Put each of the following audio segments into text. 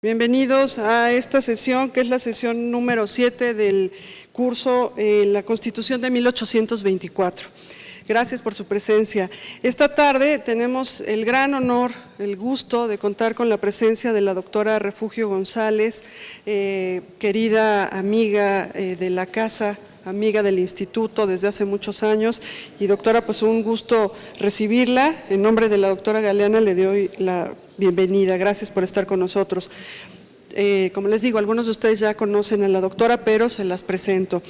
Bienvenidos a esta sesión, que es la sesión número 7 del curso La Constitución de 1824. Gracias por su presencia. Esta tarde tenemos el gran honor, el gusto de contar con la presencia de la doctora Refugio González, querida amiga de la casa, amiga del instituto desde hace muchos años. Y doctora, pues un gusto recibirla. En nombre de la doctora Galeana le doy la bienvenida. Gracias por estar con nosotros. Como les digo, algunos de ustedes ya conocen a la doctora, pero se las presento.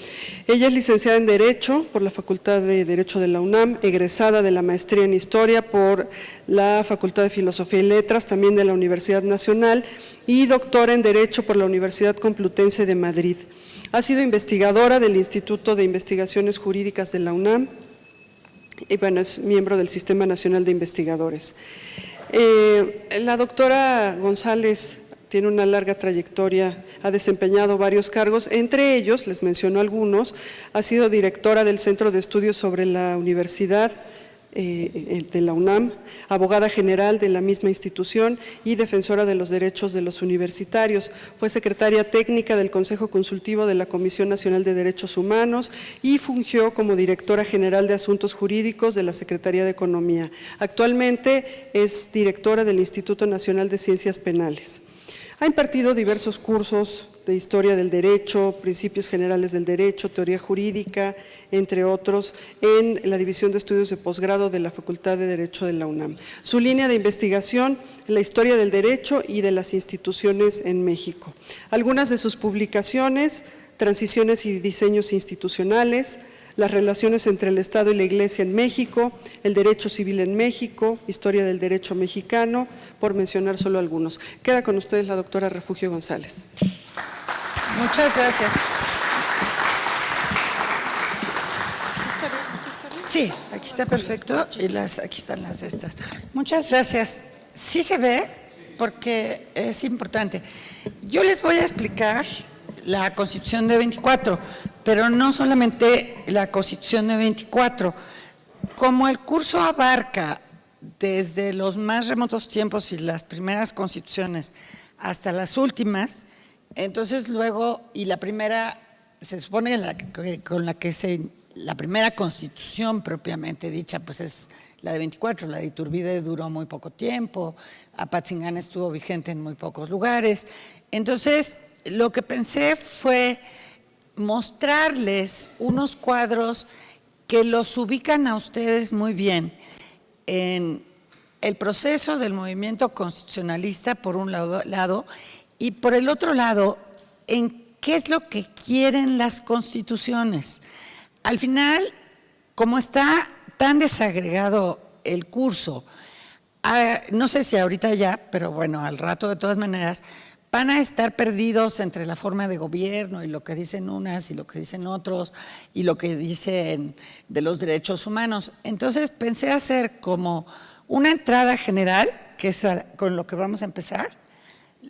Ella es licenciada en Derecho por la Facultad de Derecho de la UNAM, egresada de la maestría en Historia por la Facultad de Filosofía y Letras, también de la Universidad Nacional, y doctora en Derecho por la Universidad Complutense de Madrid. Ha sido investigadora del Instituto de Investigaciones Jurídicas de la UNAM, y bueno, es miembro del Sistema Nacional de Investigadores. La doctora González tiene una larga trayectoria, ha desempeñado varios cargos, entre ellos, les menciono algunos, ha sido directora del Centro de Estudios sobre la Universidad de la UNAM, abogada general de la misma institución y defensora de los derechos de los universitarios. Fue secretaria técnica del Consejo Consultivo de la Comisión Nacional de Derechos Humanos y fungió como directora general de Asuntos Jurídicos de la Secretaría de Economía. Actualmente es directora del Instituto Nacional de Ciencias Penales. Ha impartido diversos cursos de Historia del Derecho, Principios Generales del Derecho, Teoría Jurídica, entre otros, en la División de Estudios de Posgrado de la Facultad de Derecho de la UNAM. Su línea de investigación, la historia del derecho y de las instituciones en México. Algunas de sus publicaciones: Transiciones y diseños institucionales, las relaciones entre el Estado y la Iglesia en México, el derecho civil en México, historia del derecho mexicano, por mencionar solo algunos. Queda con ustedes la doctora Refugio González. Muchas gracias. Sí, aquí está perfecto y aquí están las estas. Muchas gracias. Sí se ve porque es importante. Yo les voy a explicar la Constitución de 24, pero no solamente la Constitución de 24. Como el curso abarca desde los más remotos tiempos y las primeras constituciones hasta las últimas, entonces luego, y la primera, se supone la primera constitución propiamente dicha, pues es la de 24, la de Iturbide duró muy poco tiempo, Apatzingán estuvo vigente en muy pocos lugares. Entonces, lo que pensé fue mostrarles unos cuadros que los ubican a ustedes muy bien en el proceso del movimiento constitucionalista, por un lado, y por el otro lado, en qué es lo que quieren las constituciones. Al final, como está tan desagregado el curso, no sé si ahorita ya, pero bueno, al rato de todas maneras, van a estar perdidos entre la forma de gobierno y lo que dicen unas y lo que dicen otros y lo que dicen de los derechos humanos. Entonces pensé hacer como una entrada general, que es con lo que vamos a empezar.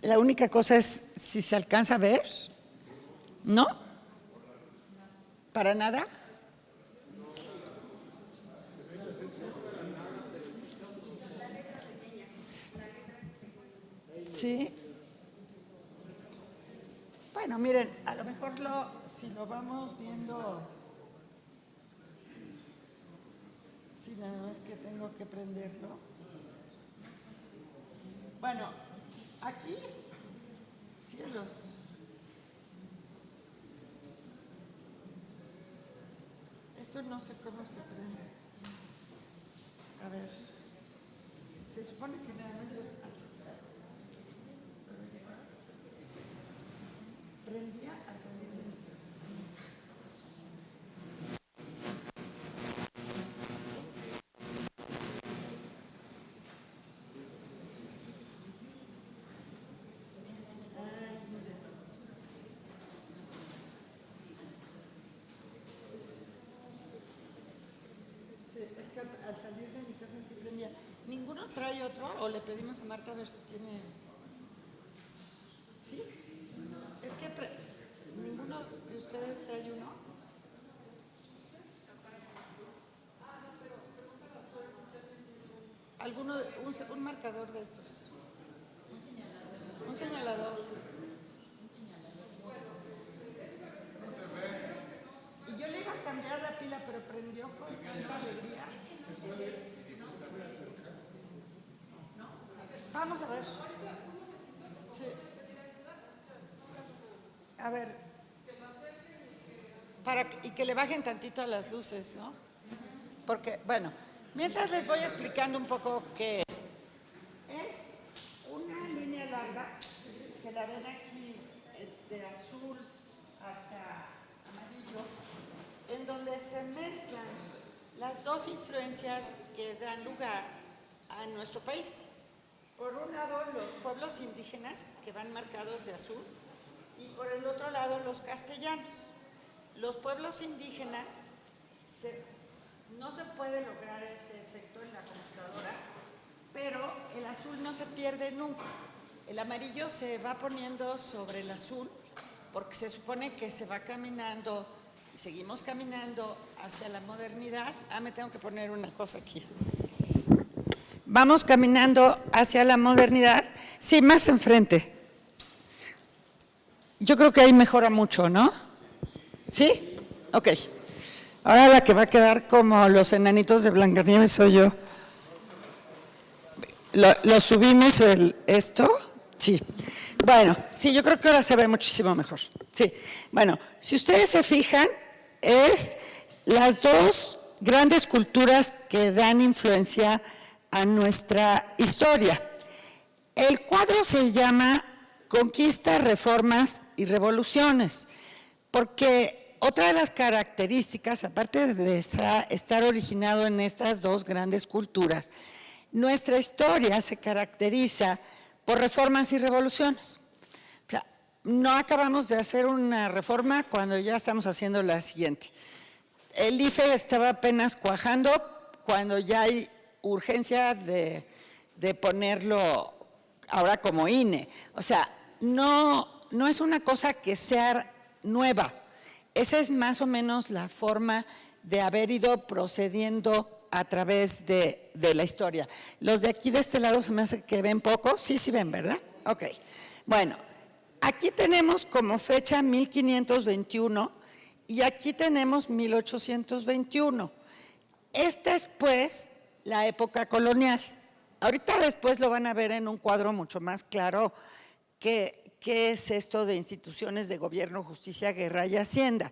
La única cosa es si se alcanza a ver, ¿no? ¿Para nada? Sí. Bueno, miren, a lo mejor si lo vamos viendo, si nada más que tengo que prenderlo. Bueno, aquí, cielos. Esto no sé cómo se prende. A ver, se supone que nada más prendía al salir de mi casa. Es que al salir de mi casa sí prendía. ¿Ninguno trae otro? ¿O le pedimos a Marta a ver si tiene...? ¿Sí? Es que ninguno de ustedes trae uno. ¿Alguno, un marcador de estos? Un señalador. Y yo le iba a cambiar la pila, pero prendió con tanta alegría. ¿No? Vamos a ver. Sí. A ver. Y que le bajen tantito a las luces, ¿no? Porque, bueno, mientras les voy explicando un poco qué es. Es una línea larga, que la ven aquí, de azul hasta amarillo, en donde se mezclan las dos influencias que dan lugar a nuestro país. Por un lado, los pueblos indígenas, que van marcados de azul, y por el otro lado, los castellanos. Los pueblos indígenas, no se puede lograr ese efecto en la computadora, pero el azul no se pierde nunca. El amarillo se va poniendo sobre el azul porque se supone que se va caminando y seguimos caminando hacia la modernidad. Me tengo que poner una cosa aquí. Vamos caminando hacia la modernidad. Sí, más enfrente. Yo creo que ahí mejora mucho, ¿no? ¿Sí? Ok. Ahora la que va a quedar como los enanitos de Blancanieves soy yo. ¿Lo subimos esto? Sí. Bueno, sí, yo creo que ahora se ve muchísimo mejor. Sí. Bueno, si ustedes se fijan, es las dos grandes culturas que dan influencia a nuestra historia. El cuadro se llama Conquista, Reformas y Revoluciones, porque otra de las características, aparte de estar originado en estas dos grandes culturas, nuestra historia se caracteriza por reformas y revoluciones. O sea, no acabamos de hacer una reforma cuando ya estamos haciendo la siguiente. El IFE estaba apenas cuajando cuando ya hay urgencia de ponerlo ahora como INE. O sea, no es una cosa que sea nueva. Esa es más o menos la forma de haber ido procediendo a través de la historia. Los de aquí de este lado se me hace que ven poco. Sí ven, ¿verdad? Ok. Bueno, aquí tenemos como fecha 1521 y aquí tenemos 1821. Esta es pues la época colonial. Ahorita después lo van a ver en un cuadro mucho más claro qué es esto de instituciones de gobierno, justicia, guerra y hacienda.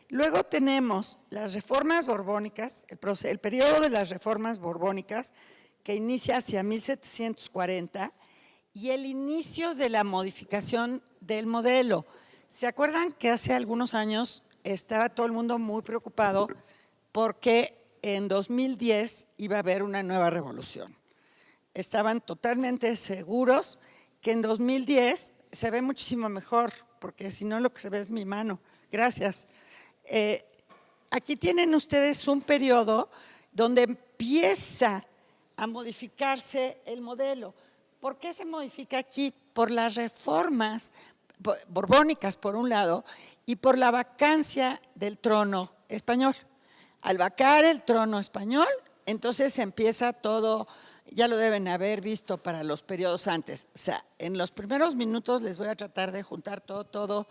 Luego tenemos las reformas borbónicas, el periodo de las reformas borbónicas que inicia hacia 1740 y el inicio de la modificación del modelo. ¿Se acuerdan que hace algunos años estaba todo el mundo muy preocupado porque en 2010 iba a haber una nueva revolución? Estaban totalmente seguros que en 2010 se ve muchísimo mejor, porque si no lo que se ve es mi mano. Gracias. Aquí tienen ustedes un periodo donde empieza a modificarse el modelo. ¿Por qué se modifica aquí? Por las reformas borbónicas, por un lado, y por la vacancia del trono español. Al vacar el trono español, entonces empieza todo. Ya lo deben haber visto para los periodos antes. O sea, en los primeros minutos les voy a tratar de juntar todo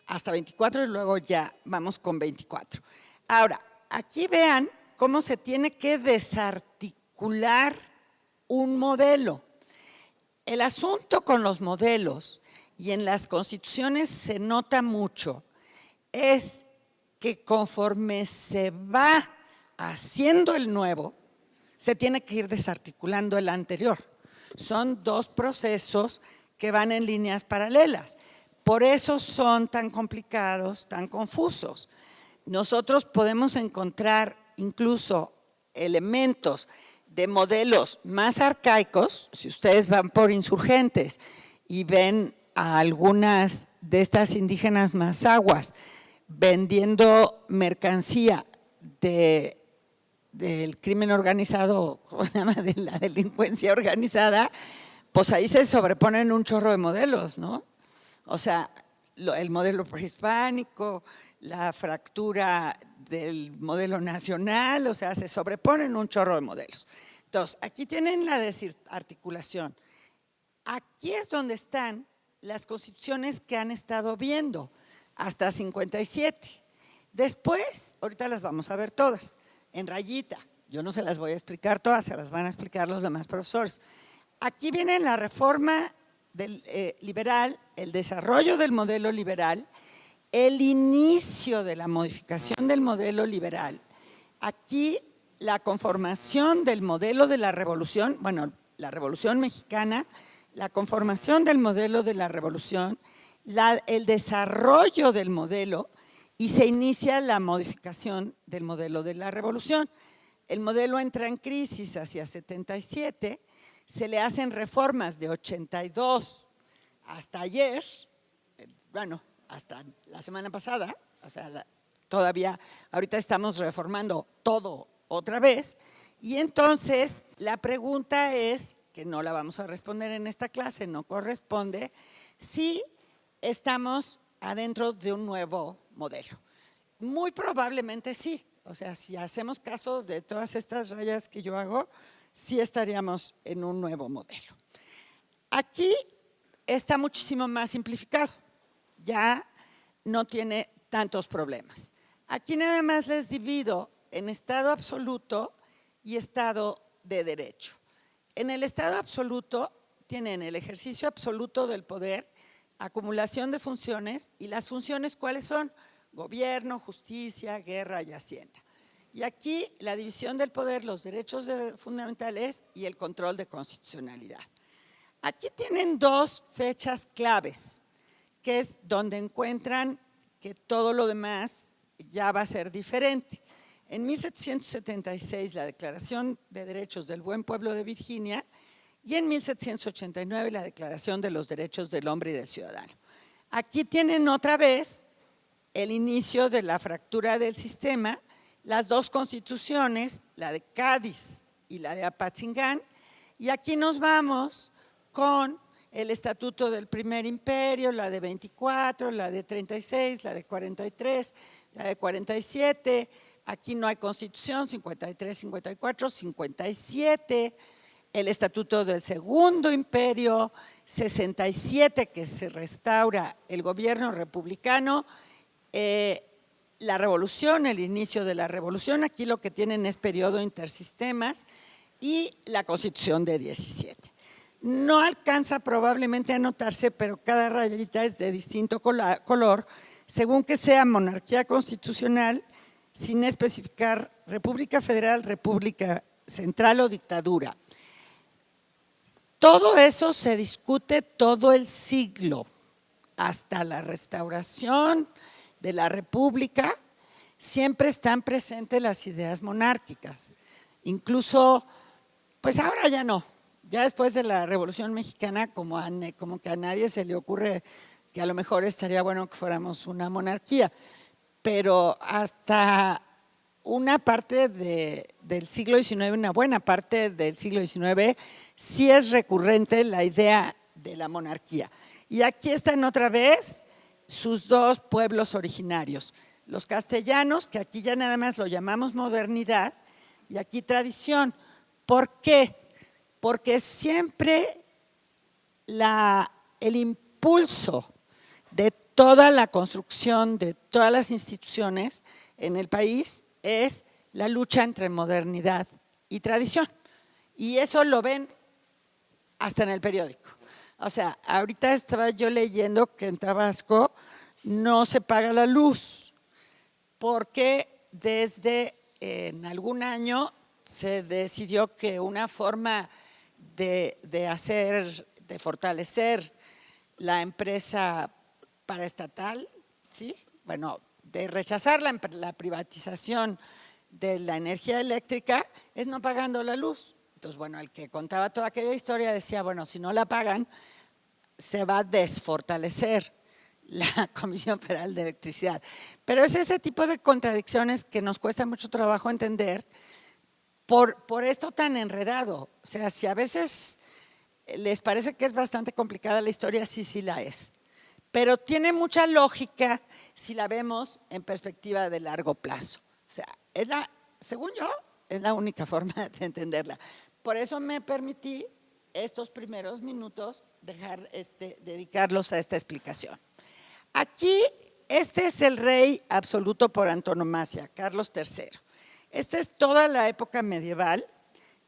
hasta 24 y luego ya vamos con 24. Ahora, aquí vean cómo se tiene que desarticular un modelo. El asunto con los modelos, y en las constituciones se nota mucho, es que conforme se va haciendo el nuevo, se tiene que ir desarticulando el anterior. Son dos procesos que van en líneas paralelas. Por eso son tan complicados, tan confusos. Nosotros podemos encontrar incluso elementos de modelos más arcaicos. Si ustedes van por Insurgentes y ven a algunas de estas indígenas mazahuas vendiendo mercancía del crimen organizado, ¿cómo se llama?, de la delincuencia organizada, pues ahí se sobreponen un chorro de modelos, ¿no? O sea, el modelo prehispánico, la fractura del modelo nacional, o sea, se sobreponen un chorro de modelos. Entonces, aquí tienen la desarticulación. Aquí es donde están las constituciones que han estado viendo, hasta 57. Después, ahorita las vamos a ver todas, en rayita. Yo no se las voy a explicar todas, se las van a explicar los demás profesores. Aquí viene la reforma liberal, el desarrollo del modelo liberal, el inicio de la modificación del modelo liberal. Aquí la conformación del modelo de la revolución, bueno, la Revolución Mexicana, la conformación del modelo de la revolución, el desarrollo del modelo y se inicia la modificación del modelo de la revolución. El modelo entra en crisis hacia 77, se le hacen reformas de 82 hasta ayer, bueno, hasta la semana pasada, o sea, todavía, ahorita estamos reformando todo otra vez, y entonces la pregunta es, que no la vamos a responder en esta clase, no corresponde, si estamos adentro de un nuevo modelo. Muy probablemente sí, o sea, si hacemos caso de todas estas rayas que yo hago, sí estaríamos en un nuevo modelo. Aquí está muchísimo más simplificado, ya no tiene tantos problemas. Aquí nada más les divido en estado absoluto y estado de derecho. En el estado absoluto tienen el ejercicio absoluto del poder, acumulación de funciones, y las funciones ¿cuáles son? Gobierno, justicia, guerra y hacienda. Y aquí la división del poder, los derechos fundamentales y el control de constitucionalidad. Aquí tienen dos fechas claves, que es donde encuentran que todo lo demás ya va a ser diferente. En 1776, la Declaración de Derechos del Buen Pueblo de Virginia, y en 1789, la Declaración de los Derechos del Hombre y del Ciudadano. Aquí tienen otra vez el inicio de la fractura del sistema, las dos constituciones, la de Cádiz y la de Apatzingán, y aquí nos vamos con el Estatuto del Primer Imperio, la de 24, la de 36, la de 43, la de 47, aquí no hay constitución, 53, 54, 57, el Estatuto del Segundo Imperio, 67, que se restaura el gobierno republicano, la revolución, el inicio de la revolución, aquí lo que tienen es periodo intersistemas, y la Constitución de 17. No alcanza probablemente a notarse, pero cada rayita es de distinto color, según que sea monarquía constitucional, sin especificar república federal, república central o dictadura. Todo eso se discute todo el siglo, hasta la restauración de la república, siempre están presentes las ideas monárquicas. Incluso, pues ahora ya no, ya después de la Revolución Mexicana, como que a nadie se le ocurre que a lo mejor estaría bueno que fuéramos una monarquía, pero hasta una parte del siglo XIX, una buena parte del siglo XIX, sí es recurrente la idea de la monarquía. Y aquí están otra vez sus dos pueblos originarios, los castellanos, que aquí ya nada más lo llamamos modernidad, y aquí tradición. ¿Por qué? Porque siempre el impulso de toda la construcción de todas las instituciones en el país es la lucha entre modernidad y tradición. Y eso lo ven hasta en el periódico. O sea, ahorita estaba yo leyendo que en Tabasco no se paga la luz porque desde en algún año se decidió que una forma de fortalecer la empresa paraestatal, ¿sí? Bueno, de rechazar la privatización de la energía eléctrica es no pagando la luz. Entonces, bueno, el que contaba toda aquella historia decía, bueno, si no la pagan, se va a desfortalecer la Comisión Federal de Electricidad. Pero es ese tipo de contradicciones que nos cuesta mucho trabajo entender por esto tan enredado. O sea, si a veces les parece que es bastante complicada la historia, sí la es. Pero tiene mucha lógica si la vemos en perspectiva de largo plazo. O sea, según yo, es la única forma de entenderla. Por eso me permití estos primeros minutos dedicarlos a esta explicación. Aquí, este es el rey absoluto por antonomasia, Carlos III. Esta es toda la época medieval,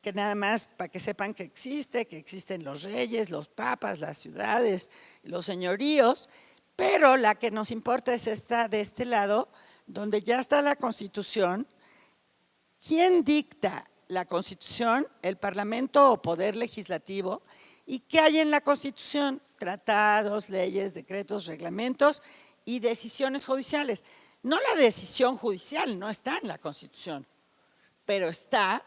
que nada más para que sepan que existen los reyes, los papas, las ciudades, los señoríos, pero la que nos importa es esta de este lado, donde ya está la Constitución. ¿Quién dicta la Constitución? El Parlamento o Poder Legislativo. ¿Y qué hay en la Constitución? Tratados, leyes, decretos, reglamentos y decisiones judiciales. No la decisión judicial, no está en la Constitución, pero está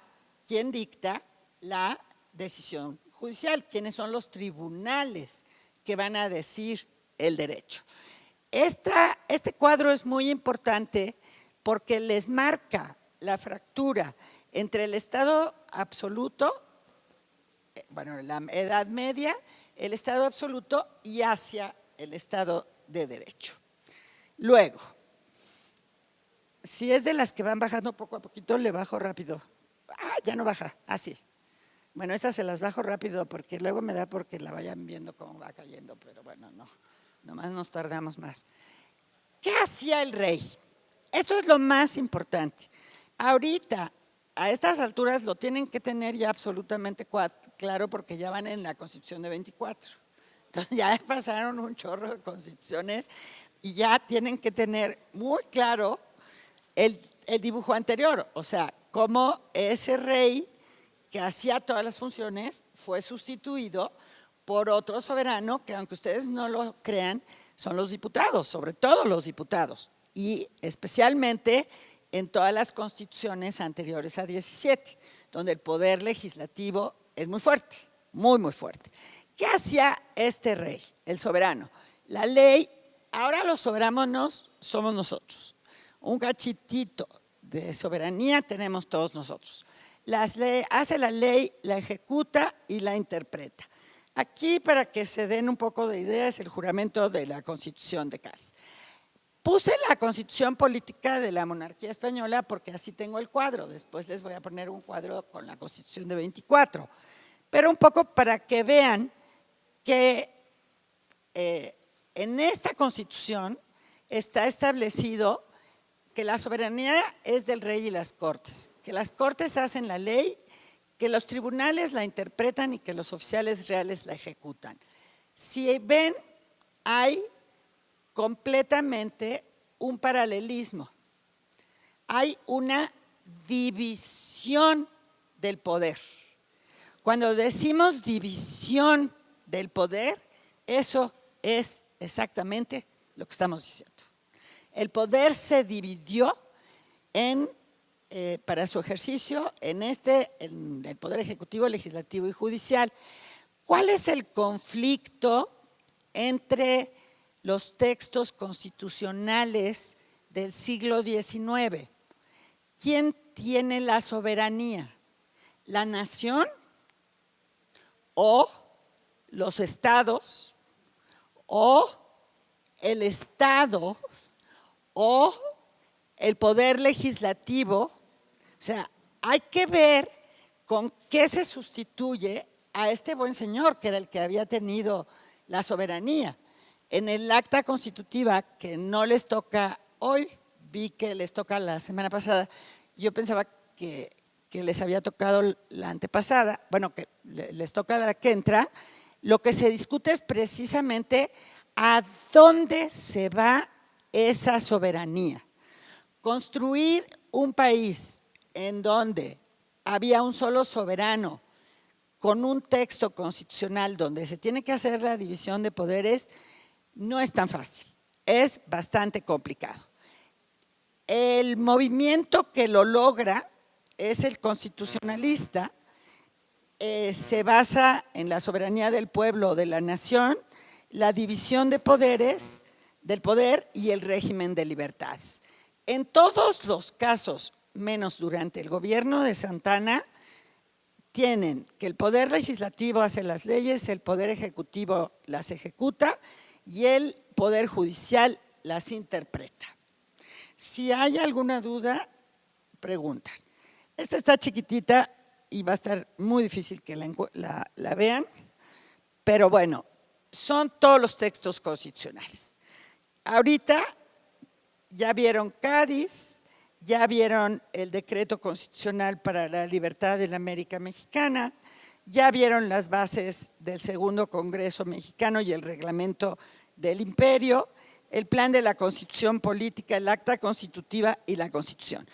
quien dicta la decisión judicial, quiénes son los tribunales que van a decir el derecho. Este cuadro es muy importante porque les marca la fractura entre el Estado absoluto, bueno, la Edad Media, el Estado absoluto y hacia el Estado de Derecho. Luego, si es de las que van bajando poco a poquito, le bajo rápido. Ya no baja, así. Bueno, estas se las bajo rápido porque luego me da porque la vayan viendo cómo va cayendo, pero bueno, no, nomás nos tardamos más. ¿Qué hacía el rey? Esto es lo más importante. Ahorita, a estas alturas, lo tienen que tener ya absolutamente claro porque ya van en la Constitución de 24. Entonces ya pasaron un chorro de constituciones y ya tienen que tener muy claro el dibujo anterior, o sea, cómo ese rey que hacía todas las funciones fue sustituido por otro soberano que, aunque ustedes no lo crean, son los diputados, sobre todo los diputados, y especialmente en todas las constituciones anteriores a 17, donde el poder legislativo es muy fuerte, muy, muy fuerte. ¿Qué hacía este rey, el soberano? La ley, ahora los soberanos somos nosotros. Un cachitito de soberanía tenemos todos nosotros. Hace la ley, la ejecuta y la interpreta. Aquí, para que se den un poco de idea, es el juramento de la Constitución de Cádiz. Puse la Constitución política de la monarquía española porque así tengo el cuadro. Después les voy a poner un cuadro con la Constitución de 24. Pero un poco para que vean que en esta Constitución está establecido que la soberanía es del rey y las cortes, que las cortes hacen la ley, que los tribunales la interpretan y que los oficiales reales la ejecutan. Si ven, hay completamente un paralelismo, hay una división del poder. Cuando decimos división del poder, eso es exactamente lo que estamos diciendo. El poder se dividió para su ejercicio en el poder ejecutivo, legislativo y judicial. ¿Cuál es el conflicto entre los textos constitucionales del siglo XIX? ¿Quién tiene la soberanía? ¿La nación o los estados o el Estado o el poder legislativo? O sea, hay que ver con qué se sustituye a este buen señor que era el que había tenido la soberanía. En el acta constitutiva que no les toca hoy, vi que les toca la semana pasada, yo pensaba que les había tocado la antepasada, bueno, que les toca la que entra, lo que se discute es precisamente a dónde se va esa soberanía. Construir un país en donde había un solo soberano con un texto constitucional donde se tiene que hacer la división de poderes no es tan fácil, es bastante complicado. El movimiento que lo logra es el constitucionalista, se basa en la soberanía del pueblo o de la nación, la división de poderes, del poder y el régimen de libertades. En todos los casos, menos durante el gobierno de Santana, tienen que el poder legislativo hace las leyes, el poder ejecutivo las ejecuta y el poder judicial las interpreta. Si hay alguna duda, preguntan. Esta está chiquitita, y va a estar muy difícil que la vean, pero bueno, son todos los textos constitucionales. Ahorita ya vieron Cádiz, ya vieron el decreto constitucional para la libertad de la América Mexicana, ya vieron las bases del segundo Congreso mexicano y el reglamento del imperio, el plan de la Constitución política, el acta constitutiva y la Constitución.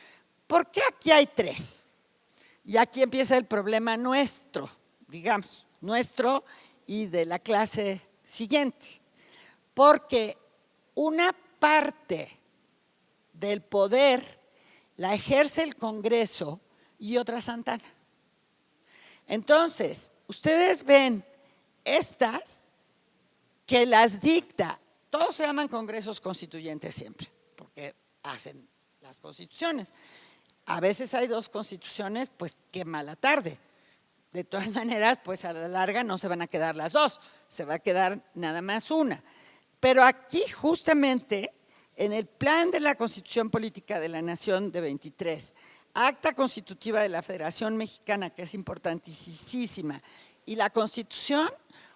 ¿Por qué aquí hay tres? Y aquí empieza el problema nuestro, digamos, nuestro y de la clase siguiente. Porque una parte del poder la ejerce el Congreso y otra Santana. Entonces, ustedes ven estas que las dicta, todos se llaman congresos constituyentes siempre, porque hacen las constituciones. A veces hay dos constituciones, pues qué mala tarde. De todas maneras, pues a la larga no se van a quedar las dos, se va a quedar nada más una. Pero aquí justamente en el plan de la Constitución Política de la Nación de 23, Acta Constitutiva de la Federación Mexicana, que es importantísima, y la Constitución,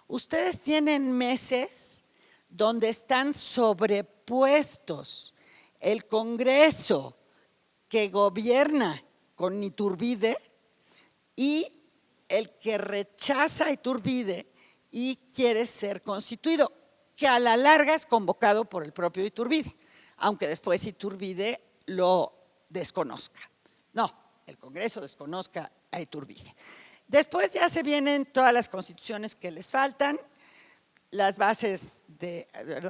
ustedes tienen meses donde están sobrepuestos el Congreso que gobierna con Iturbide y el que rechaza a Iturbide y quiere ser constituido, que a la larga es convocado por el propio Iturbide, aunque después Iturbide lo desconozca. No, el Congreso desconozca a Iturbide. Después ya se vienen todas las constituciones que les faltan, las bases de,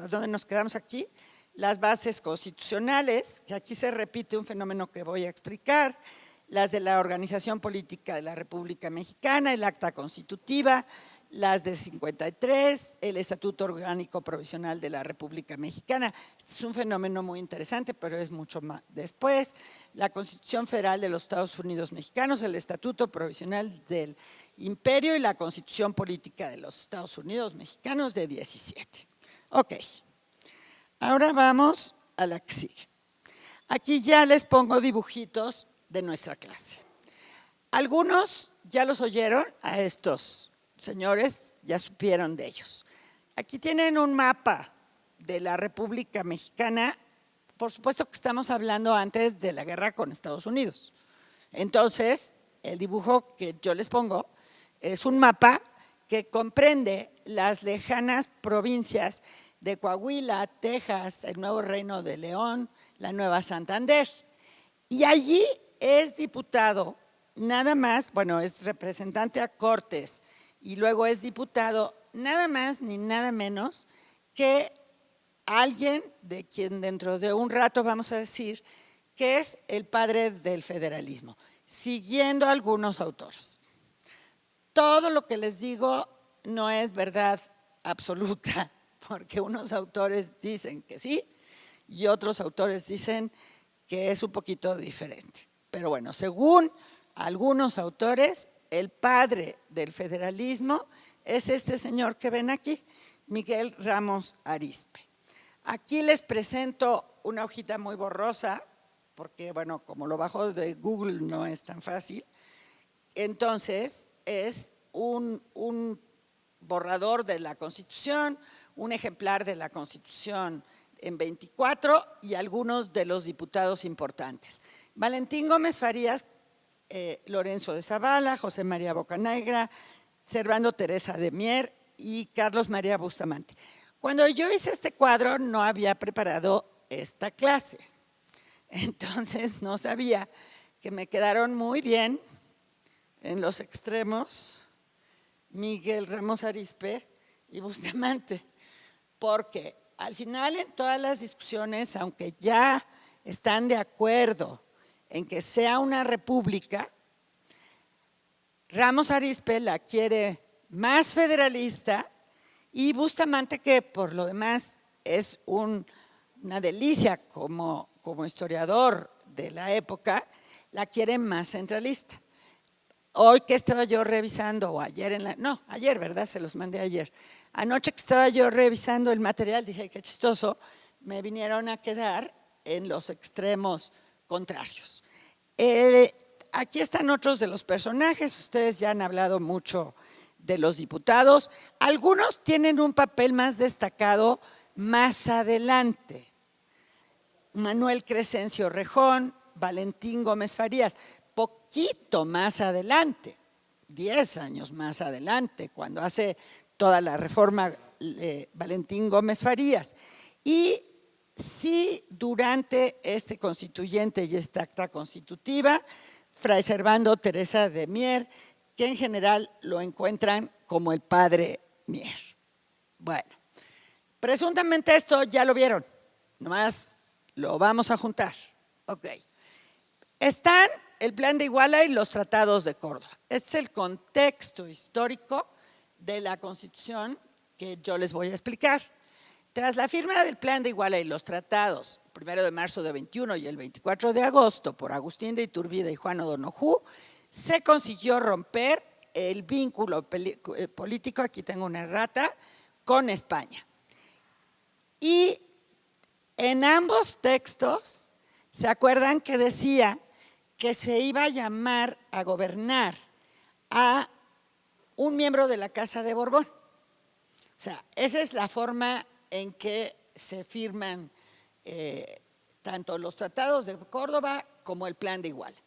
¿dónde nos quedamos aquí? Las bases constitucionales, que aquí se repite un fenómeno que voy a explicar, las de la Organización Política de la República Mexicana, el Acta Constitutiva, las de 53, el Estatuto Orgánico Provisional de la República Mexicana. Este es un fenómeno muy interesante, pero es mucho más después. La Constitución Federal de los Estados Unidos Mexicanos, el Estatuto Provisional del Imperio y la Constitución Política de los Estados Unidos Mexicanos de 17. Ok, ahora vamos a la que sigue. Aquí ya les pongo dibujitos de nuestra clase. Algunos ya los oyeron a estos señores, ya supieron de ellos. Aquí tienen un mapa de la República Mexicana, por supuesto que estamos hablando antes de la guerra con Estados Unidos. Entonces, el dibujo que yo les pongo es un mapa que comprende las lejanas provincias de Coahuila, Texas, el Nuevo Reino de León, la Nueva Santander. Y allí es diputado, nada más, bueno, es representante a Cortes, y luego es diputado nada más ni nada menos que alguien de quien dentro de un rato vamos a decir que es el padre del federalismo, siguiendo a algunos autores. Todo lo que les digo no es verdad absoluta, porque unos autores dicen que sí y otros autores dicen que es un poquito diferente. Pero bueno, según algunos autores, el padre del federalismo es este señor que ven aquí, Miguel Ramos Arizpe. Aquí les presento una hojita muy borrosa, porque bueno, como lo bajo de Google no es tan fácil. Entonces, es un borrador de la Constitución, un ejemplar de la Constitución en 24 y algunos de los diputados importantes. Valentín Gómez Farías, Lorenzo de Zavala, José María Bocanegra, Servando Teresa de Mier y Carlos María Bustamante. Cuando yo hice este cuadro no había preparado esta clase, entonces no sabía que me quedaron muy bien en los extremos Miguel Ramos Arizpe y Bustamante, porque al final en todas las discusiones, aunque ya están de acuerdo en que sea una república, Ramos Arizpe la quiere más federalista y Bustamante, que por lo demás es una delicia como historiador de la época, la quiere más centralista. Hoy que estaba yo revisando, o ayer, ayer, ¿verdad? Se los mandé ayer. Anoche que estaba yo revisando el material, dije, qué chistoso, me vinieron a quedar en los extremos contrarios. aquí están otros de los personajes. Ustedes ya han hablado mucho de los diputados. Algunos tienen un papel más destacado más adelante. Manuel Crescencio Rejón, Valentín Gómez Farías, poquito más adelante, 10 años más adelante, cuando hace toda la reforma Valentín Gómez Farías. Y sí, durante este constituyente y esta acta constitutiva, Fray Servando Teresa de Mier, que en general lo encuentran como el padre Mier. Bueno, presuntamente esto ya lo vieron, nomás lo vamos a juntar. Ok. Están el Plan de Iguala y los tratados de Córdoba. Este es el contexto histórico de la Constitución que yo les voy a explicar. Tras la firma del Plan de Iguala y los tratados, el 1 de marzo de 21 y el 24 de agosto, por Agustín de Iturbide y Juan O'Donoghue, se consiguió romper el vínculo político, aquí tengo una errata, con España. Y en ambos textos, ¿se acuerdan que decía que se iba a llamar a gobernar a un miembro de la Casa de Borbón? O sea, esa es la forma en que se firman tanto los tratados de Córdoba como el Plan de Iguala.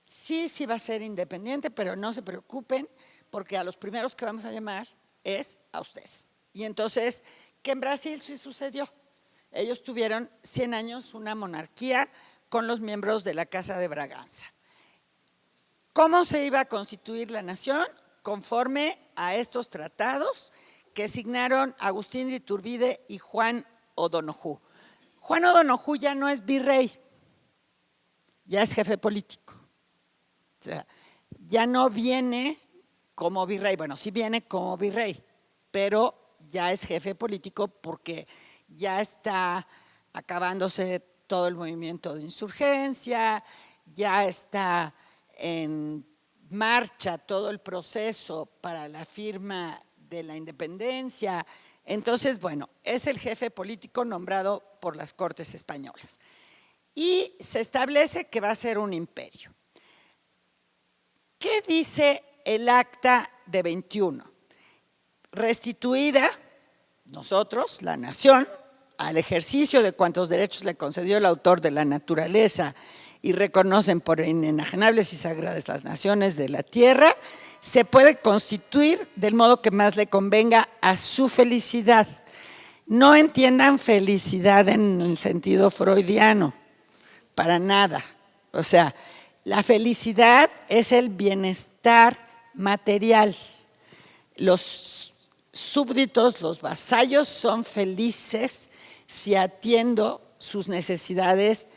Sí va a ser independiente, pero no se preocupen, porque a los primeros que vamos a llamar es a ustedes. Y entonces, que en Brasil sí sucedió. Ellos tuvieron 100 años una monarquía con los miembros de la Casa de Braganza. ¿Cómo se iba a constituir la nación? Conforme a estos tratados que signaron Agustín de Iturbide y Juan O'Donoghue. Juan O'Donoghue ya no es virrey, ya es jefe político. O sea, ya no viene como virrey, bueno, sí viene como virrey, pero ya es jefe político porque ya está acabándose todo el movimiento de insurgencia, ya está en marcha todo el proceso para la firma de la independencia. Entonces, bueno, es el jefe político nombrado por las Cortes españolas. Y se establece que va a ser un imperio. ¿Qué dice el acta de 21? Restituida, nosotros, la nación, al ejercicio de cuantos derechos le concedió el autor de la naturaleza y reconocen por inenajenables y sagradas las naciones de la tierra, se puede constituir del modo que más le convenga a su felicidad. No entiendan felicidad en el sentido freudiano, para nada. O sea, la felicidad es el bienestar material. Los súbditos, los vasallos son felices si atiendo sus necesidades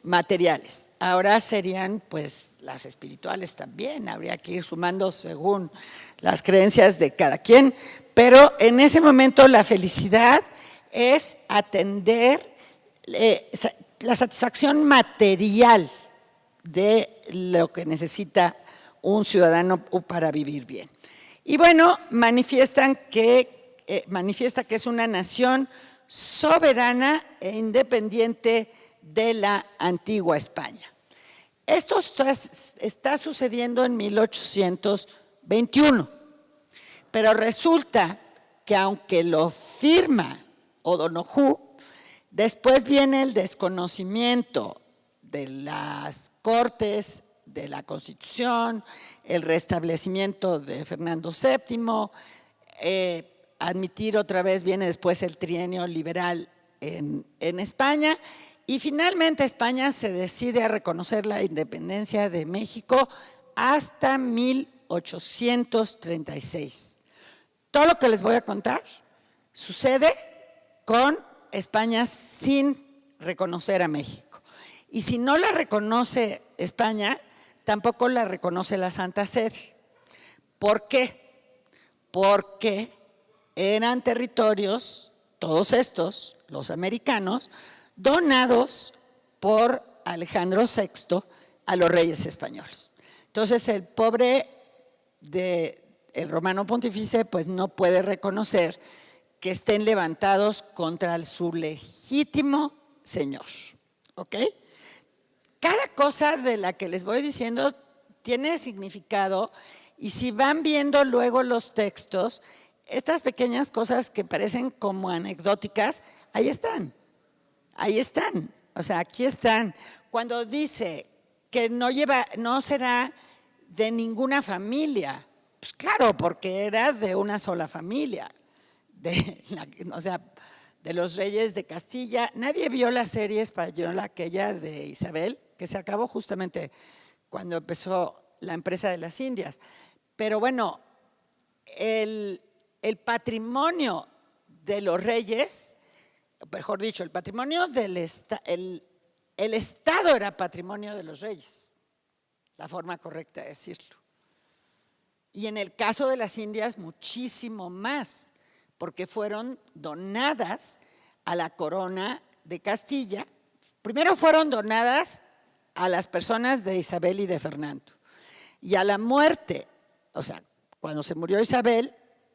materiales. Ahora serían pues las espirituales también, habría que ir sumando según las creencias de cada quien, pero en ese momento la felicidad es atender la satisfacción material de lo que necesita un ciudadano para vivir bien. Y bueno, manifiesta que es una nación soberana e independiente de la antigua España. Esto está sucediendo en 1821, pero resulta que aunque lo firma O'Donoghue, después viene el desconocimiento de las Cortes, de la Constitución, el restablecimiento de Fernando VII, admitir otra vez, viene después el trienio liberal en España, y finalmente España se decide a reconocer la independencia de México hasta 1836. Todo lo que les voy a contar sucede con España sin reconocer a México. Y si no la reconoce España, tampoco la reconoce la Santa Sede. ¿Por qué? Porque eran territorios, todos estos, los americanos, donados por Alejandro VI a los reyes españoles. Entonces el pobre el romano pontífice pues no puede reconocer que estén levantados contra su legítimo señor. ¿Ok? cada cosa de la que les voy diciendo tiene significado, y si van viendo luego los textos, estas pequeñas cosas que parecen como anecdóticas, ahí están. Ahí están, o sea, aquí están. Cuando dice que no será de ninguna familia, pues claro, porque era de una sola familia, o sea, de los reyes de Castilla. Nadie vio la serie española aquella de Isabel, que se acabó justamente cuando empezó la empresa de las Indias. Pero bueno, el patrimonio de los reyes, mejor dicho, el patrimonio el Estado era patrimonio de los reyes, la forma correcta de decirlo. Y en el caso de las Indias, muchísimo más, porque fueron donadas a la corona de Castilla. Primero fueron donadas a las personas de Isabel y de Fernando. Y a la muerte, o sea, cuando se murió Isabel,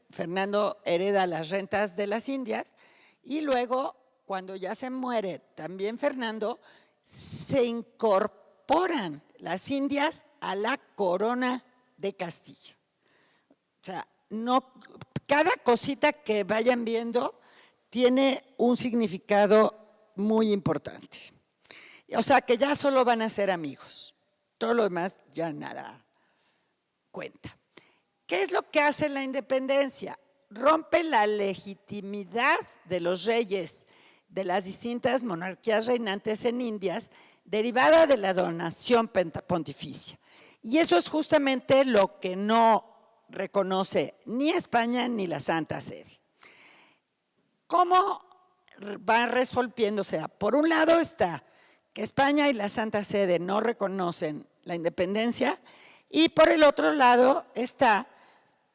Fernando hereda las rentas de las Indias, y luego, cuando ya se muere también Fernando, se incorporan las Indias a la corona de Castilla. O sea, no, cada cosita que vayan viendo tiene un significado muy importante. O sea, que ya solo van a ser amigos. Todo lo demás ya nada cuenta. ¿Qué es lo que hace la independencia? Rompe la legitimidad de los reyes de las distintas monarquías reinantes en Indias, derivada de la donación pontificia. Y eso es justamente lo que no reconoce ni España ni la Santa Sede. ¿Cómo va resolviéndose? Por un lado está que España y la Santa Sede no reconocen la independencia, y por el otro lado está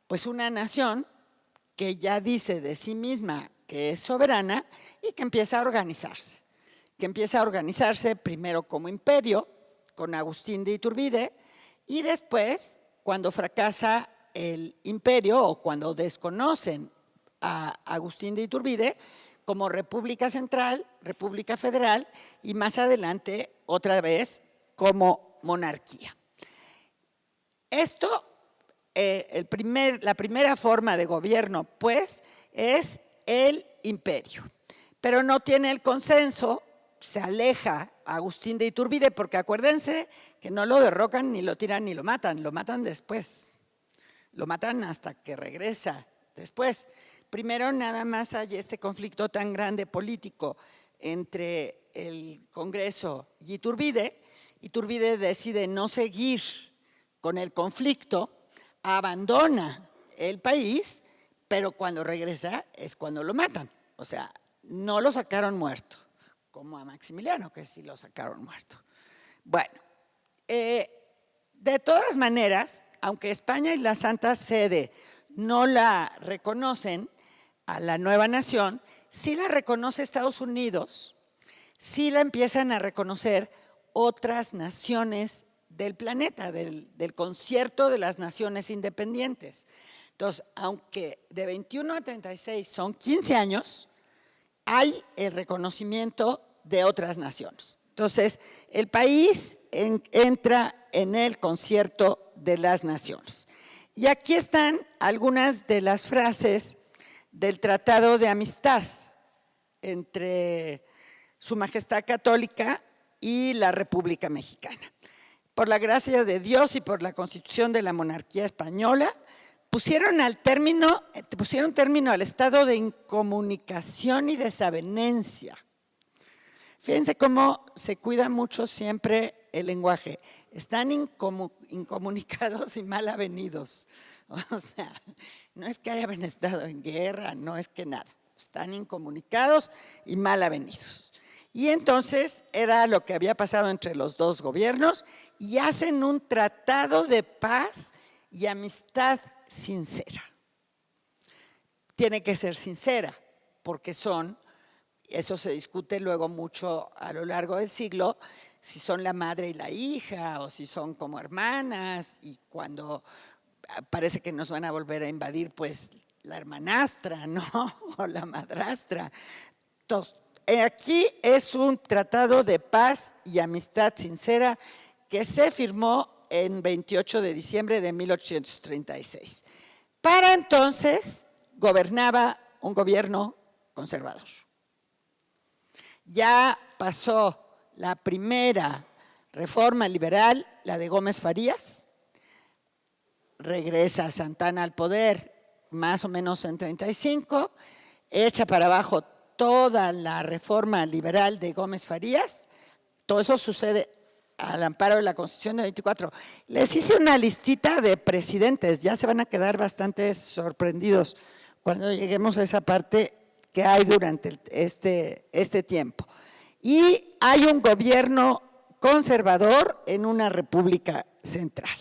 pues una nación que ya dice de sí misma que es soberana y que empieza a organizarse primero como imperio con Agustín de Iturbide, y después, cuando fracasa el imperio o cuando desconocen a Agustín de Iturbide, como República Central, República Federal, y más adelante otra vez como monarquía. Esto, la primera forma de gobierno, pues, es el imperio, pero no tiene el consenso, se aleja Agustín de Iturbide, porque acuérdense que no lo derrocan, ni lo tiran, ni lo matan después, lo matan hasta que regresa después. Primero nada más hay este conflicto tan grande político entre el Congreso y Iturbide. Iturbide decide no seguir con el conflicto, abandona el país, pero cuando regresa es cuando lo matan. O sea, no lo sacaron muerto, como a Maximiliano, que sí lo sacaron muerto. Bueno, de todas maneras, aunque España y la Santa Sede no la reconocen a la nueva nación, sí la reconoce Estados Unidos, sí la empiezan a reconocer otras naciones del planeta, del concierto de las naciones independientes. Entonces, aunque de 21 a 36 son 15 años, hay el reconocimiento de otras naciones. Entonces, el país entra en el concierto de las naciones. Y aquí están algunas de las frases del Tratado de Amistad entre Su Majestad Católica y la República Mexicana. Por la gracia de Dios y por la Constitución de la Monarquía Española, pusieron término al estado de incomunicación y desavenencia. Fíjense cómo se cuida mucho siempre el lenguaje. Están incomunicados y mal avenidos. O sea, no es que hayan estado en guerra, no es que nada. Están incomunicados y mal avenidos. Y entonces era lo que había pasado entre los dos gobiernos, y hacen un tratado de paz y amistad sincera. Tiene que ser sincera, porque eso se discute luego mucho a lo largo del siglo, si son la madre y la hija o si son como hermanas, y cuando parece que nos van a volver a invadir, pues la hermanastra, ¿no? O la madrastra. Entonces, aquí es un tratado de paz y amistad sincera que se firmó en 28 de diciembre de 1836. Para entonces gobernaba un gobierno conservador. Ya pasó la primera reforma liberal, la de Gómez Farías, regresa Santana al poder más o menos en 35, echa para abajo toda la reforma liberal de Gómez Farías. Todo eso sucede al amparo de la Constitución de 24. Les hice una listita de presidentes, ya se van a quedar bastante sorprendidos cuando lleguemos a esa parte que hay durante este tiempo. Y hay un gobierno conservador en una república central.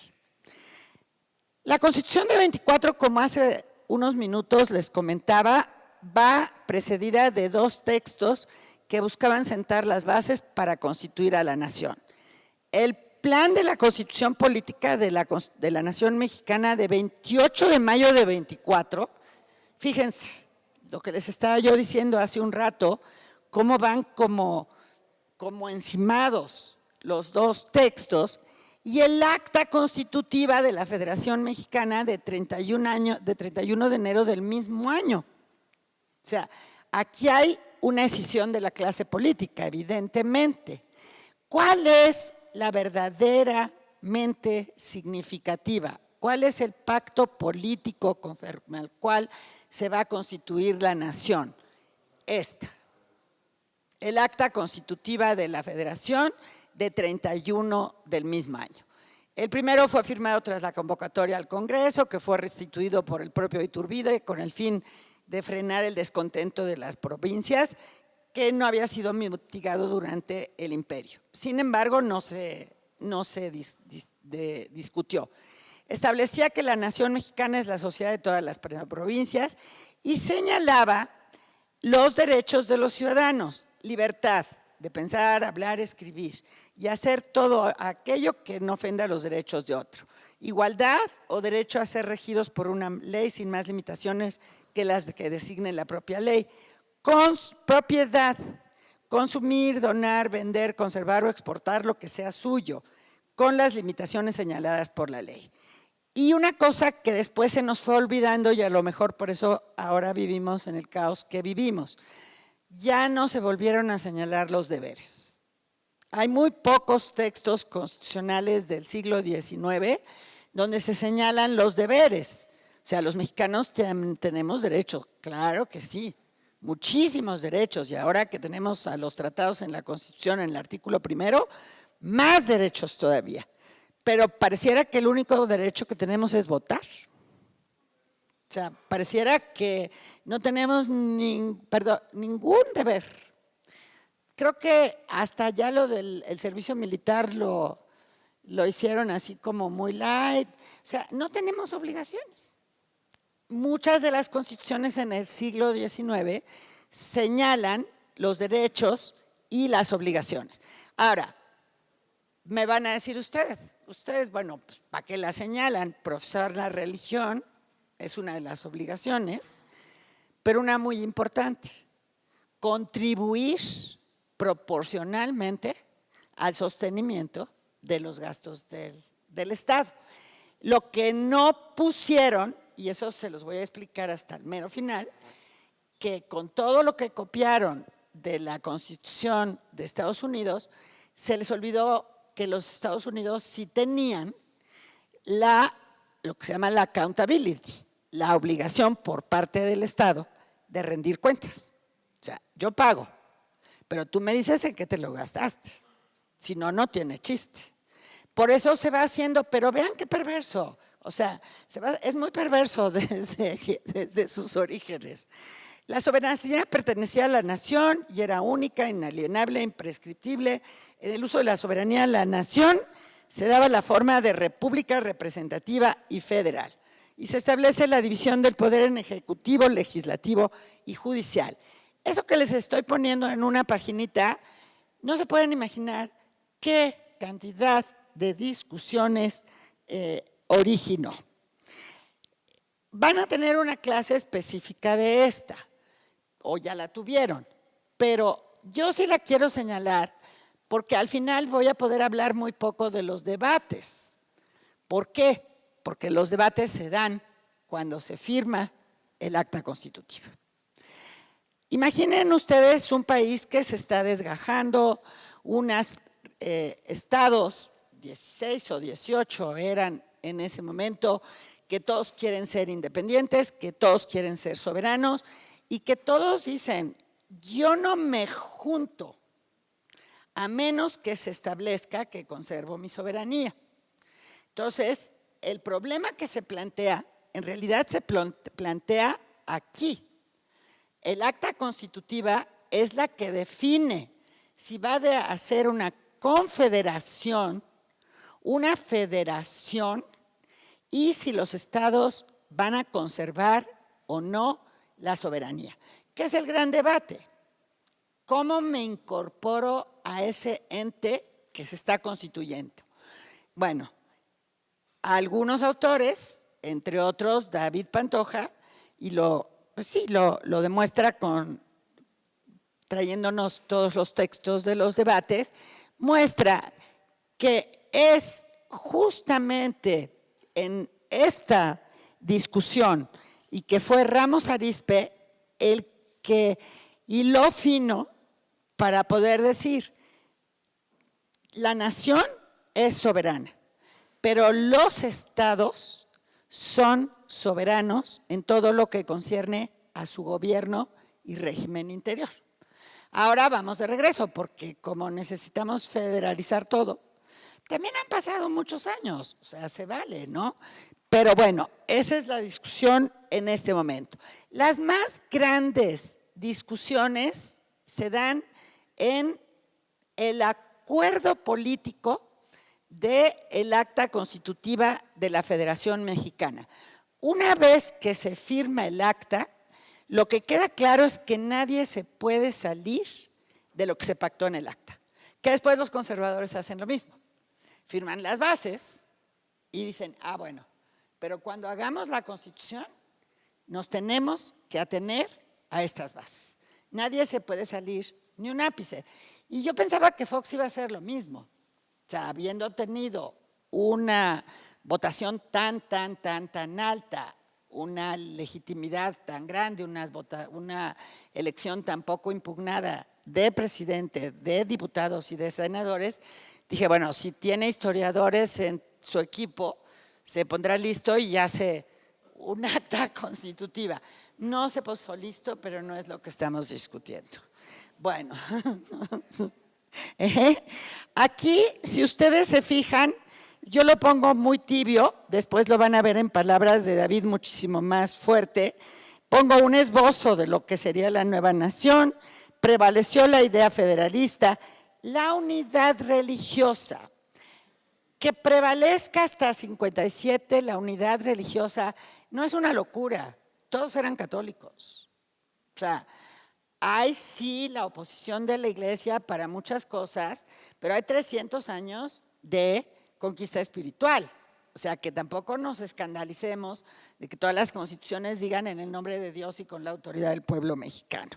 La Constitución de 24, como hace unos minutos les comentaba, va precedida de dos textos que buscaban sentar las bases para constituir a la nación. El plan de la Constitución Política de la Nación Mexicana de 28 de mayo de 24, fíjense lo que les estaba yo diciendo hace un rato, cómo van como encimados los dos textos, y el acta constitutiva de la Federación Mexicana de 31 de enero del mismo año. O sea, aquí hay una decisión de la clase política, evidentemente. ¿Cuál es la verdaderamente significativa? ¿Cuál es el pacto político conforme al cual se va a constituir la nación? El acta constitutiva de la Federación de 31 del mismo año. El primero fue firmado tras la convocatoria al Congreso, que fue restituido por el propio Iturbide con el fin de frenar el descontento de las provincias, que no había sido mitigado durante el imperio. Sin embargo, no se discutió. Establecía que la nación mexicana es la sociedad de todas las provincias y señalaba los derechos de los ciudadanos: libertad de pensar, hablar, escribir y hacer todo aquello que no ofenda los derechos de otro. Igualdad o derecho a ser regidos por una ley sin más limitaciones que las que designe la propia ley. Con propiedad, consumir, donar, vender, conservar o exportar lo que sea suyo, con las limitaciones señaladas por la ley. Y una cosa que después se nos fue olvidando, y a lo mejor por eso ahora vivimos en el caos que vivimos, ya no se volvieron a señalar los deberes. Hay muy pocos textos constitucionales del siglo XIX donde se señalan los deberes. O sea, los mexicanos tenemos derechos, claro que sí, muchísimos derechos, y ahora que tenemos a los tratados en la Constitución en el artículo primero, más derechos todavía. Pero pareciera que el único derecho que tenemos es votar. O sea, pareciera que no tenemos ningún deber. Creo que hasta ya lo del servicio militar lo hicieron así como muy light. O sea, no tenemos obligaciones. Muchas de las constituciones en el siglo XIX señalan los derechos y las obligaciones. Ahora, me van a decir ustedes, bueno, pues, ¿para qué la señalan? Profesar la religión es una de las obligaciones, pero una muy importante: contribuir proporcionalmente al sostenimiento de los gastos del Estado. Lo que no pusieron, y eso se los voy a explicar hasta el mero final, que con todo lo que copiaron de la Constitución de Estados Unidos, se les olvidó que los Estados Unidos sí tenían lo que se llama la accountability, la obligación por parte del Estado de rendir cuentas. O sea, yo pago, pero tú me dices en qué te lo gastaste. Si no, no tiene chiste. Por eso se va haciendo, pero vean qué perverso. O sea, es muy perverso desde sus orígenes. La soberanía pertenecía a la nación y era única, inalienable, imprescriptible. En el uso de la soberanía, la nación se daba la forma de república representativa y federal. Y se establece la división del poder en ejecutivo, legislativo y judicial. Eso que les estoy poniendo en una paginita, no se pueden imaginar qué cantidad de discusiones originó. Van a tener una clase específica de esta, o ya la tuvieron, pero yo sí la quiero señalar porque al final voy a poder hablar muy poco de los debates. ¿Por qué? Porque los debates se dan cuando se firma el acta constitutiva. Imaginen ustedes un país que se está desgajando, unos estados, 16 o 18 eran en ese momento, que todos quieren ser independientes, que todos quieren ser soberanos y que todos dicen, yo no me junto a menos que se establezca que conservo mi soberanía. Entonces, el problema que se plantea, en realidad se plantea aquí. El acta constitutiva es la que define si va a ser una confederación, una federación, y si los estados van a conservar o no la soberanía. ¿Qué es el gran debate? ¿Cómo me incorporo a ese ente que se está constituyendo? Bueno, algunos autores, entre otros David Pantoja, y lo demuestra trayéndonos todos los textos de los debates, muestra que es justamente en esta discusión y que fue Ramos Arizpe el que hiló fino para poder decir, la nación es soberana, pero los estados son soberanos en todo lo que concierne a su gobierno y régimen interior. Ahora vamos de regreso, porque como necesitamos federalizar todo, también han pasado muchos años, o sea, se vale, ¿no? Pero bueno, esa es la discusión en este momento. Las más grandes discusiones se dan en el acuerdo político del acta constitutiva de la Federación Mexicana. Una vez que se firma el acta, lo que queda claro es que nadie se puede salir de lo que se pactó en el acta. Que después los conservadores hacen lo mismo. Firman las bases y dicen, bueno, pero cuando hagamos la Constitución nos tenemos que atener a estas bases. Nadie se puede salir ni un ápice. Y yo pensaba que Fox iba a hacer lo mismo. O sea, habiendo tenido una votación tan alta, una legitimidad tan grande, una elección tan poco impugnada de presidente, de diputados y de senadores, dije, bueno, si tiene historiadores en su equipo, se pondrá listo y hace un acta constitutiva. No se puso listo, pero no es lo que estamos discutiendo. Bueno, aquí, si ustedes se fijan, yo lo pongo muy tibio, después lo van a ver en palabras de David muchísimo más fuerte. Pongo un esbozo de lo que sería la nueva nación, prevaleció la idea federalista, la unidad religiosa. Que prevalezca hasta 57 la unidad religiosa no es una locura, todos eran católicos. O sea, hay sí la oposición de la iglesia para muchas cosas, pero hay 300 años de conquista espiritual. O sea, que tampoco nos escandalicemos de que todas las constituciones digan en el nombre de Dios y con la autoridad del pueblo mexicano.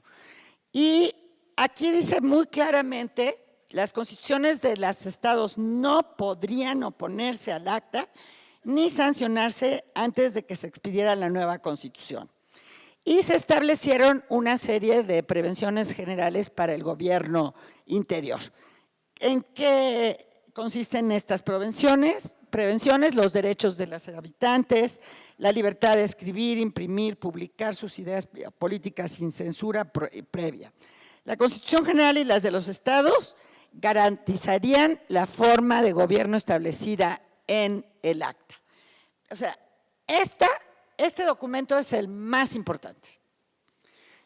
Y aquí dice muy claramente, las constituciones de los estados no podrían oponerse al acta ni sancionarse antes de que se expidiera la nueva constitución. Y se establecieron una serie de prevenciones generales para el gobierno interior. ¿En qué consisten estas prevenciones? Los derechos de los habitantes, la libertad de escribir, imprimir, publicar sus ideas políticas sin censura previa. La Constitución General y las de los estados garantizarían la forma de gobierno establecida en el acta. O sea, este documento es el más importante.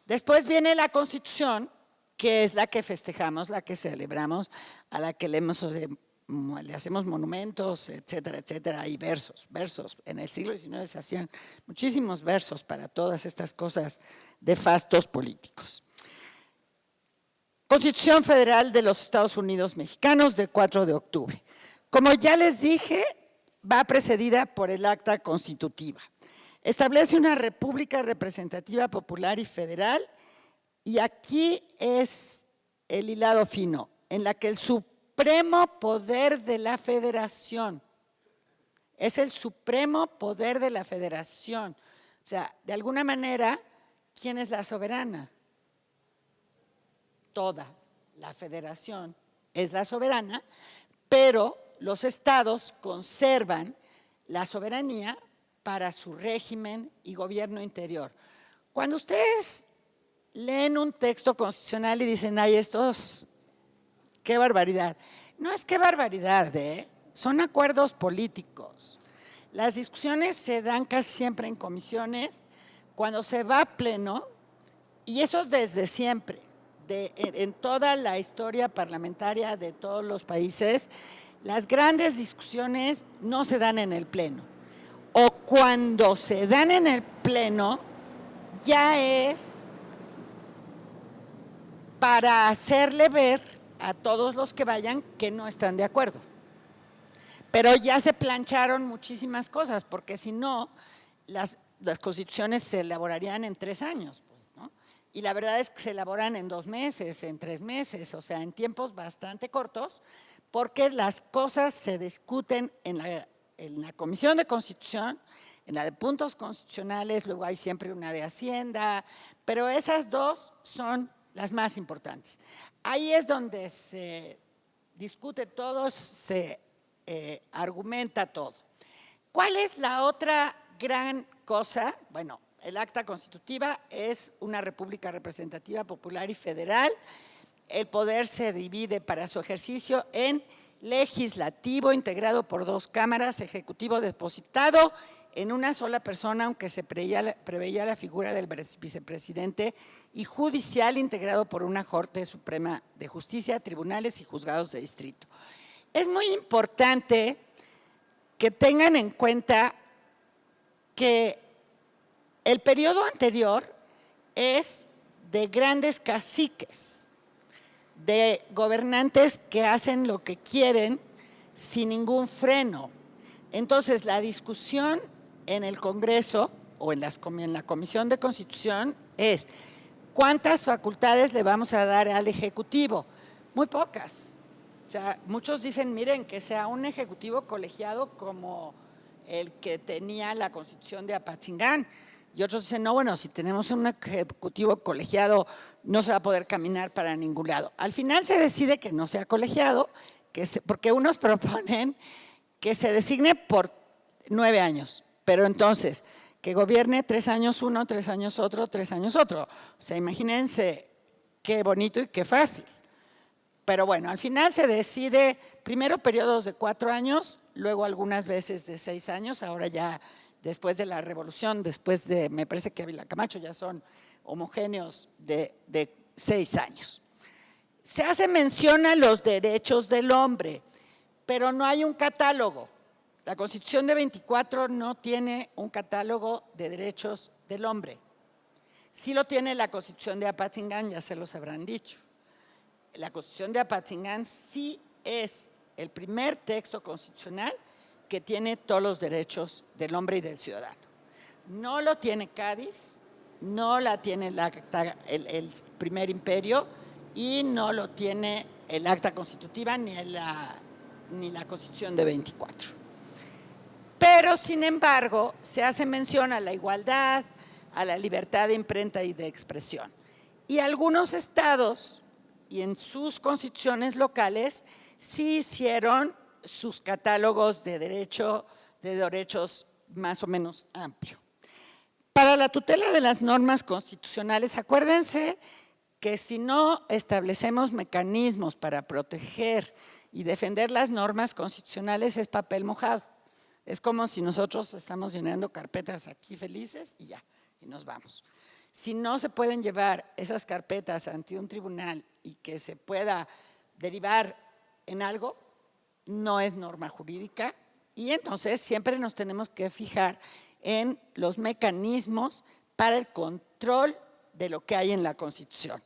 Después viene la Constitución, que es la que festejamos, la que celebramos, a la que le hacemos monumentos, etcétera, etcétera. Hay versos. En el siglo XIX se hacían muchísimos versos para todas estas cosas de fastos políticos. Constitución Federal de los Estados Unidos Mexicanos de 4 de octubre. Como ya les dije, va precedida por el acta constitutiva. Establece una república representativa popular y federal, y aquí es el hilado fino, en la que el supremo poder de la federación es el supremo poder de la federación. O sea, de alguna manera, ¿quién es la soberana? Toda la federación es la soberana, pero los estados conservan la soberanía para su régimen y gobierno interior. Cuando ustedes leen un texto constitucional y dicen, ay, estos, qué barbaridad. No es qué barbaridad, son acuerdos políticos. Las discusiones se dan casi siempre en comisiones, cuando se va a pleno, y eso desde siempre, en toda la historia parlamentaria de todos los países, las grandes discusiones no se dan en el pleno. O cuando se dan en el pleno, ya es para hacerle ver a todos los que vayan que no están de acuerdo. Pero ya se plancharon muchísimas cosas, porque si no, las constituciones se elaborarían en 3 años, pues, ¿no? Y la verdad es que se elaboran en 2 meses, en 3 meses, o sea, en tiempos bastante cortos, porque las cosas se discuten en la Comisión de Constitución, en la de puntos constitucionales, luego hay siempre una de Hacienda, pero esas dos son las más importantes. Ahí es donde se discute todo, se argumenta todo. ¿Cuál es la otra gran cosa? Bueno, el acta constitutiva es una república representativa, popular y federal. El poder se divide para su ejercicio en legislativo, integrado por 2 cámaras, ejecutivo depositado en una sola persona, aunque se preveía la figura del vicepresidente, y judicial, integrado por una Corte Suprema de Justicia, tribunales y juzgados de distrito. Es muy importante que tengan en cuenta que el periodo anterior es de grandes caciques, de gobernantes que hacen lo que quieren sin ningún freno. Entonces, la discusión en el Congreso o en la Comisión de Constitución es ¿cuántas facultades le vamos a dar al Ejecutivo? Muy pocas. O sea, muchos dicen, miren, que sea un ejecutivo colegiado como el que tenía la Constitución de Apatzingán. Y otros dicen, no, bueno, si tenemos un ejecutivo colegiado no se va a poder caminar para ningún lado. Al final se decide que no sea colegiado, porque unos proponen que se designe por 9 años, pero entonces que gobierne 3 años uno, 3 años otro, 3 años otro. O sea, imagínense qué bonito y qué fácil. Pero bueno, al final se decide primero periodos de 4 años, luego algunas veces de 6 años, ahora ya después de la revolución, después de, me parece que Ávila Camacho, ya son homogéneos de 6 años. Se hace mención a los derechos del hombre, pero no hay un catálogo. La Constitución de 24 no tiene un catálogo de derechos del hombre. Sí lo tiene la Constitución de Apatzingán, ya se los habrán dicho. La Constitución de Apatzingán sí es el primer texto constitucional que tiene todos los derechos del hombre y del ciudadano. No lo tiene Cádiz, no la tiene el primer imperio y no lo tiene el acta constitutiva ni la Constitución de 24. Pero, sin embargo, se hace mención a la igualdad, a la libertad de imprenta y de expresión. Y algunos estados y en sus constituciones locales sí hicieron sus catálogos de derechos más o menos amplio. Para la tutela de las normas constitucionales, acuérdense que si no establecemos mecanismos para proteger y defender las normas constitucionales es papel mojado. Es como si nosotros estamos llenando carpetas aquí felices y ya, y nos vamos. Si no se pueden llevar esas carpetas ante un tribunal y que se pueda derivar en algo, no es norma jurídica y entonces siempre nos tenemos que fijar en los mecanismos para el control de lo que hay en la Constitución.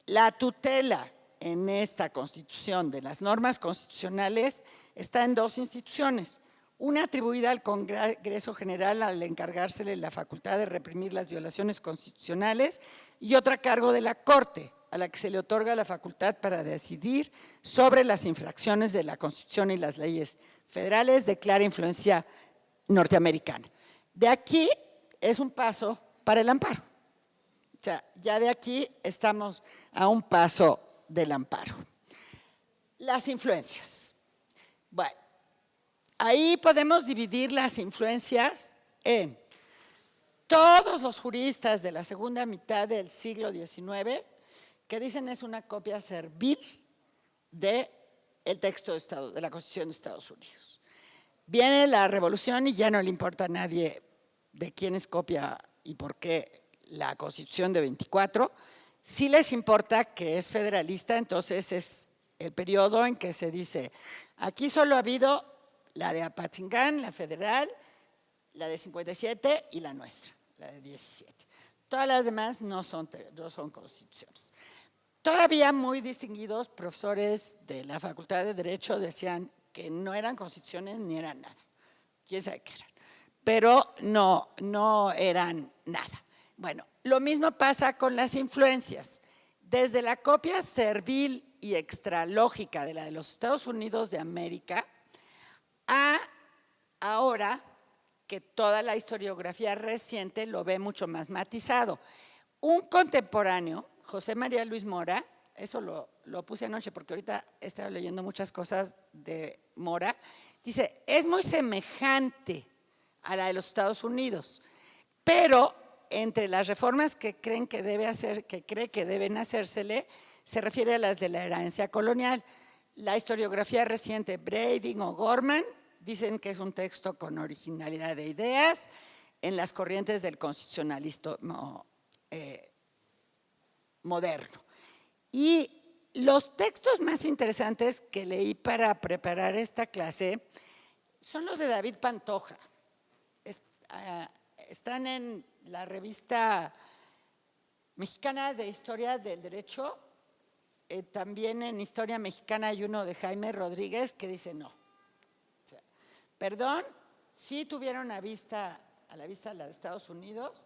La tutela en esta Constitución de las normas constitucionales está en 2 instituciones. Una atribuida al Congreso General al encargársele la facultad de reprimir las violaciones constitucionales y otra a cargo de la Corte, a la que se le otorga la facultad para decidir sobre las infracciones de la Constitución y las leyes federales de clara influencia norteamericana. De aquí es un paso para el amparo. O sea, ya de aquí estamos a un paso del amparo. Las influencias. Bueno, ahí podemos dividir las influencias en todos los juristas de la segunda mitad del siglo XIX que dicen es una copia servil del texto de la Constitución de Estados Unidos. Viene la revolución y ya no le importa a nadie de quién es copia y por qué la Constitución de 24. Sí les importa que es federalista, entonces es el periodo en que se dice, aquí solo ha habido la de Apatzingán, la federal, la de 57 y la nuestra, la de 17. Todas las demás no son constituciones. Todavía muy distinguidos profesores de la Facultad de Derecho decían que no eran constituciones ni eran nada. ¿Quién sabe qué eran? Pero no eran nada. Bueno, lo mismo pasa con las influencias. Desde la copia servil y extralógica de la de los Estados Unidos de América a ahora que toda la historiografía reciente lo ve mucho más matizado. Un contemporáneo, José María Luis Mora, eso lo puse anoche porque ahorita he estado leyendo muchas cosas de Mora, dice, es muy semejante a la de los Estados Unidos, pero entre las reformas que cree que deben hacérsele, se refiere a las de la herencia colonial. La historiografía reciente, Brading o Gorman, dicen que es un texto con originalidad de ideas en las corrientes del constitucionalismo moderno. Y los textos más interesantes que leí para preparar esta clase son los de David Pantoja. Están en la revista mexicana de Historia del Derecho, también en Historia Mexicana hay uno de Jaime Rodríguez que dice no. O sea, perdón, sí tuvieron a la vista la de Estados Unidos,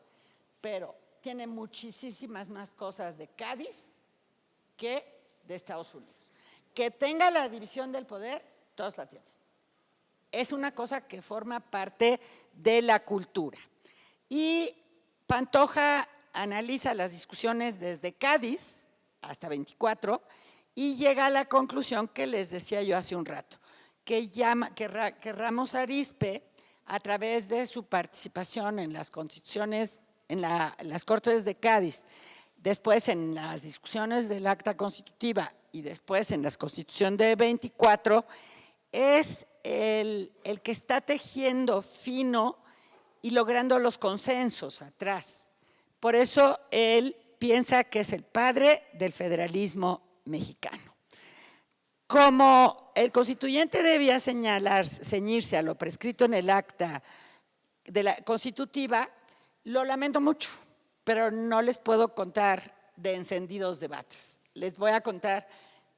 pero tiene muchísimas más cosas de Cádiz que de Estados Unidos. Que tenga la división del poder, todos la tienen. Es una cosa que forma parte de la cultura. Y Pantoja analiza las discusiones desde Cádiz hasta 24 y llega a la conclusión que les decía yo hace un rato, que Ramos Arizpe, a través de su participación en las constituciones, en las Cortes de Cádiz, después en las discusiones del acta constitutiva y después en la Constitución de 24, es el que está tejiendo fino y logrando los consensos atrás. Por eso él piensa que es el padre del federalismo mexicano. Como el constituyente debía ceñirse a lo prescrito en el acta de la constitutiva, lo lamento mucho, pero no les puedo contar de encendidos debates. Les voy a contar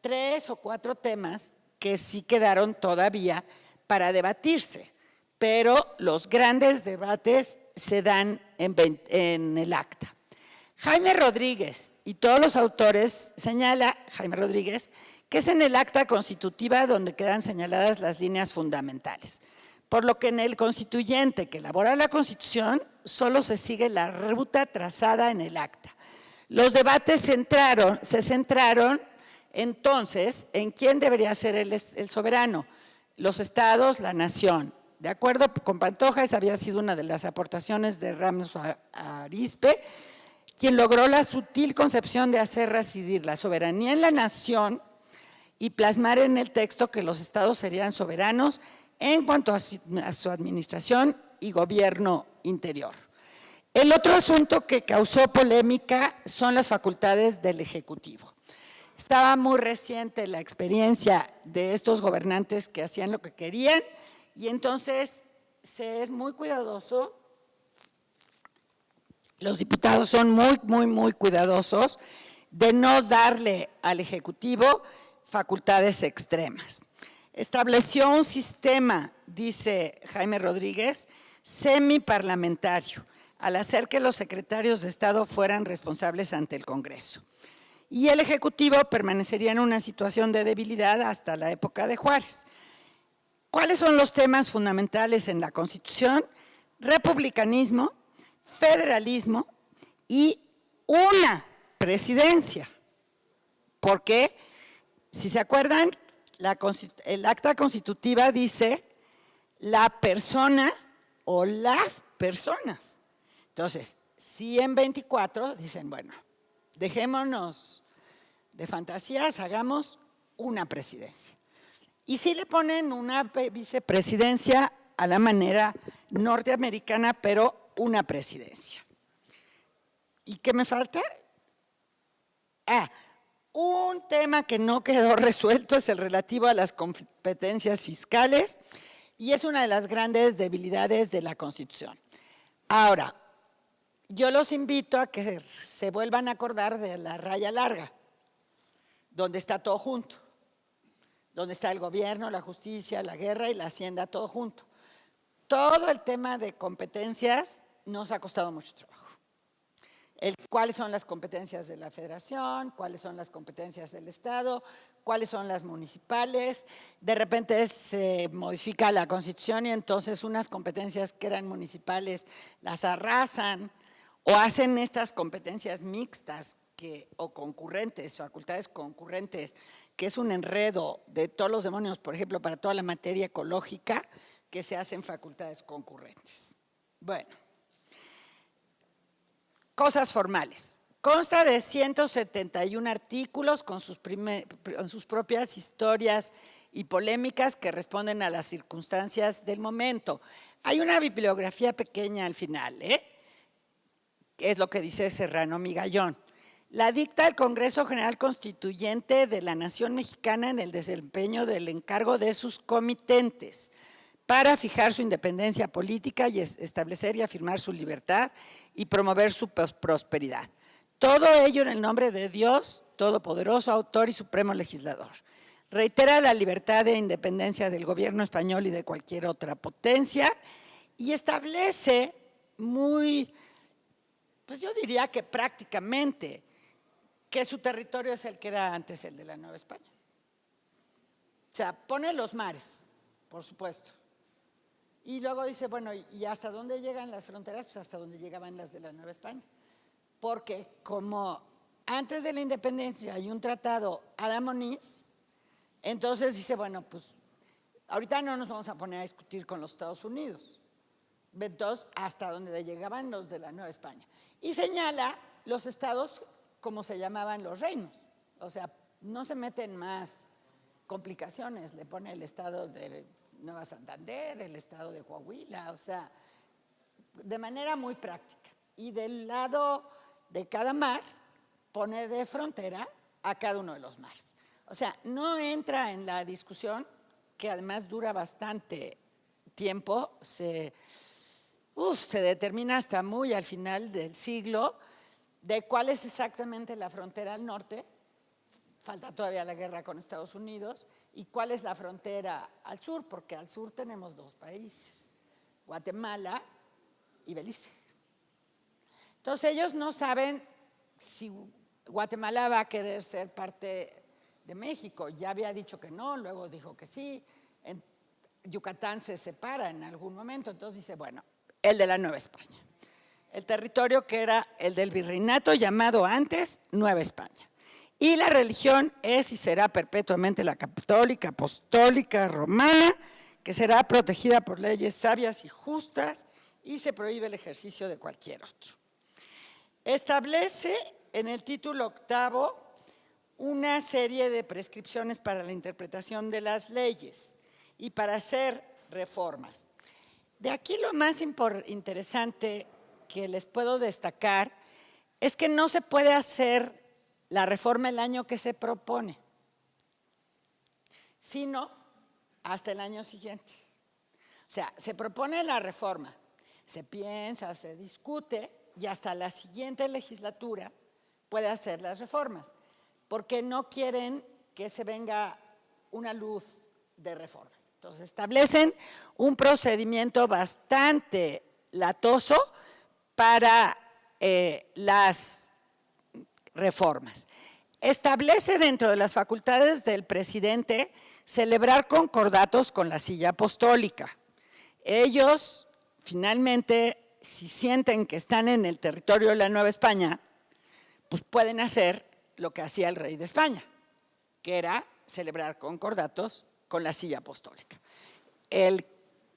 3 o 4 temas que sí quedaron todavía para debatirse, pero los grandes debates se dan en el acta. Jaime Rodríguez y todos los autores señala, Jaime Rodríguez, que es en el acta constitutiva donde quedan señaladas las líneas fundamentales, por lo que en el constituyente que elabora la Constitución solo se sigue la ruta trazada en el acta. Los debates se centraron entonces en quién debería ser el soberano, los estados, la nación. De acuerdo con Pantoja, esa había sido una de las aportaciones de Ramos Arizpe, quien logró la sutil concepción de hacer residir la soberanía en la nación y plasmar en el texto que los estados serían soberanos en cuanto a su administración y gobierno interior. El otro asunto que causó polémica son las facultades del Ejecutivo. Estaba muy reciente la experiencia de estos gobernantes que hacían lo que querían y entonces se es muy cuidadoso. Los diputados son muy cuidadosos de no darle al Ejecutivo facultades extremas. Estableció un sistema, dice Jaime Rodríguez, semiparlamentario, al hacer que los secretarios de Estado fueran responsables ante el Congreso. y el Ejecutivo permanecería en una situación de debilidad hasta la época de Juárez. ¿Cuáles son los temas fundamentales en la Constitución? Republicanismo, federalismo y una presidencia. Porque, si se acuerdan, el acta constitutiva dice la persona o las personas. Entonces, si en 24 dicen, bueno, dejémonos de fantasías, hagamos una presidencia. Y si le ponen una vicepresidencia a la manera norteamericana, pero una presidencia. ¿Y qué me falta? Un tema que no quedó resuelto es el relativo a las competencias fiscales y es una de las grandes debilidades de la Constitución. Ahora, yo los invito a que se vuelvan a acordar de la raya larga, donde está todo junto, donde está el gobierno, la justicia, la guerra y la hacienda, todo junto. Todo el tema de competencias nos ha costado mucho trabajo. ¿Cuáles son las competencias de la Federación? ¿Cuáles son las competencias del Estado? ¿Cuáles son las municipales? De repente se modifica la Constitución y entonces unas competencias que eran municipales las arrasan o hacen estas competencias mixtas o concurrentes, facultades concurrentes, que es un enredo de todos los demonios, por ejemplo, para toda la materia ecológica, que se hacen facultades concurrentes. Bueno. Cosas formales. Consta de 171 artículos con sus propias historias y polémicas que responden a las circunstancias del momento. Hay una bibliografía pequeña al final, que es lo que dice Serrano Migallón. La dicta el Congreso General Constituyente de la Nación Mexicana en el desempeño del encargo de sus comitentes para fijar su independencia política y establecer y afirmar su libertad y promover su prosperidad. Todo ello en el nombre de Dios, Todopoderoso, Autor y Supremo Legislador. Reitera la libertad e independencia del gobierno español y de cualquier otra potencia y establece pues yo diría que prácticamente, que su territorio es el que era antes el de la Nueva España. O sea, pone los mares, por supuesto. Y luego dice, bueno, ¿y hasta dónde llegan las fronteras? Pues hasta donde llegaban las de la Nueva España. Porque como antes de la independencia hay un tratado Adams-Moniz, entonces dice, bueno, pues ahorita no nos vamos a poner a discutir con los Estados Unidos. Entonces, hasta donde llegaban los de la Nueva España. Y señala los estados como se llamaban los reinos. O sea, no se meten más complicaciones, le pone el estado de Nueva Santander, el estado de Coahuila, o sea, de manera muy práctica. Y del lado de cada mar pone de frontera a cada uno de los mares. O sea, no entra en la discusión, que además dura bastante tiempo, se determina hasta muy al final del siglo, de cuál es exactamente la frontera al norte, falta todavía la guerra con Estados Unidos, y cuál es la frontera al sur, porque al sur tenemos dos países, Guatemala y Belice. Entonces ellos no saben si Guatemala va a querer ser parte de México, ya había dicho que no, luego dijo que sí, en Yucatán se separa en algún momento, entonces dice, bueno, el de la Nueva España, el territorio que era el del virreinato llamado antes Nueva España. Y la religión es y será perpetuamente la católica, apostólica, romana, que será protegida por leyes sabias y justas y se prohíbe el ejercicio de cualquier otro. Establece en el título 8 una serie de prescripciones para la interpretación de las leyes y para hacer reformas. De aquí lo más interesante que les puedo destacar es que no se puede hacer la reforma el año que se propone, sino hasta el año siguiente. O sea, se propone la reforma, se piensa, se discute y hasta la siguiente legislatura puede hacer las reformas, porque no quieren que se venga una luz de reformas. Entonces establecen un procedimiento bastante latoso para las reformas. establece dentro de las facultades del presidente celebrar concordatos con la silla apostólica. Ellos, finalmente, si sienten que están en el territorio de la Nueva España, pues pueden hacer lo que hacía el rey de España, que era celebrar concordatos con la silla apostólica. El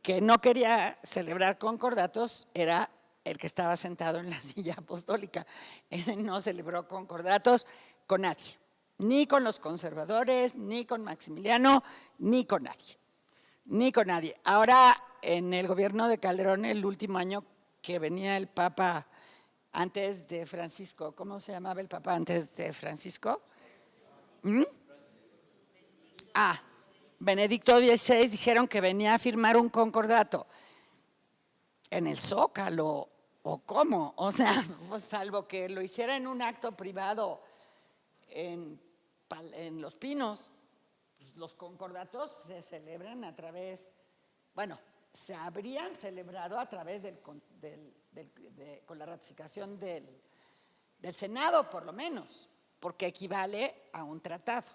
que no quería celebrar concordatos era el que estaba sentado en la silla apostólica. Ese no celebró concordatos con nadie, ni con los conservadores, ni con Maximiliano, ni con nadie. Ni con nadie. Ahora, en el gobierno de Calderón, el último año que venía el Papa antes de Francisco, ¿cómo se llamaba el Papa antes de Francisco? Benedicto XVI, dijeron que venía a firmar un concordato en el Zócalo, ¿o cómo? O sea, pues, salvo que lo hiciera en un acto privado en Los Pinos, pues, los concordatos se celebran a través, bueno, se habrían celebrado a través con la ratificación del Senado, por lo menos, porque equivale a un tratado.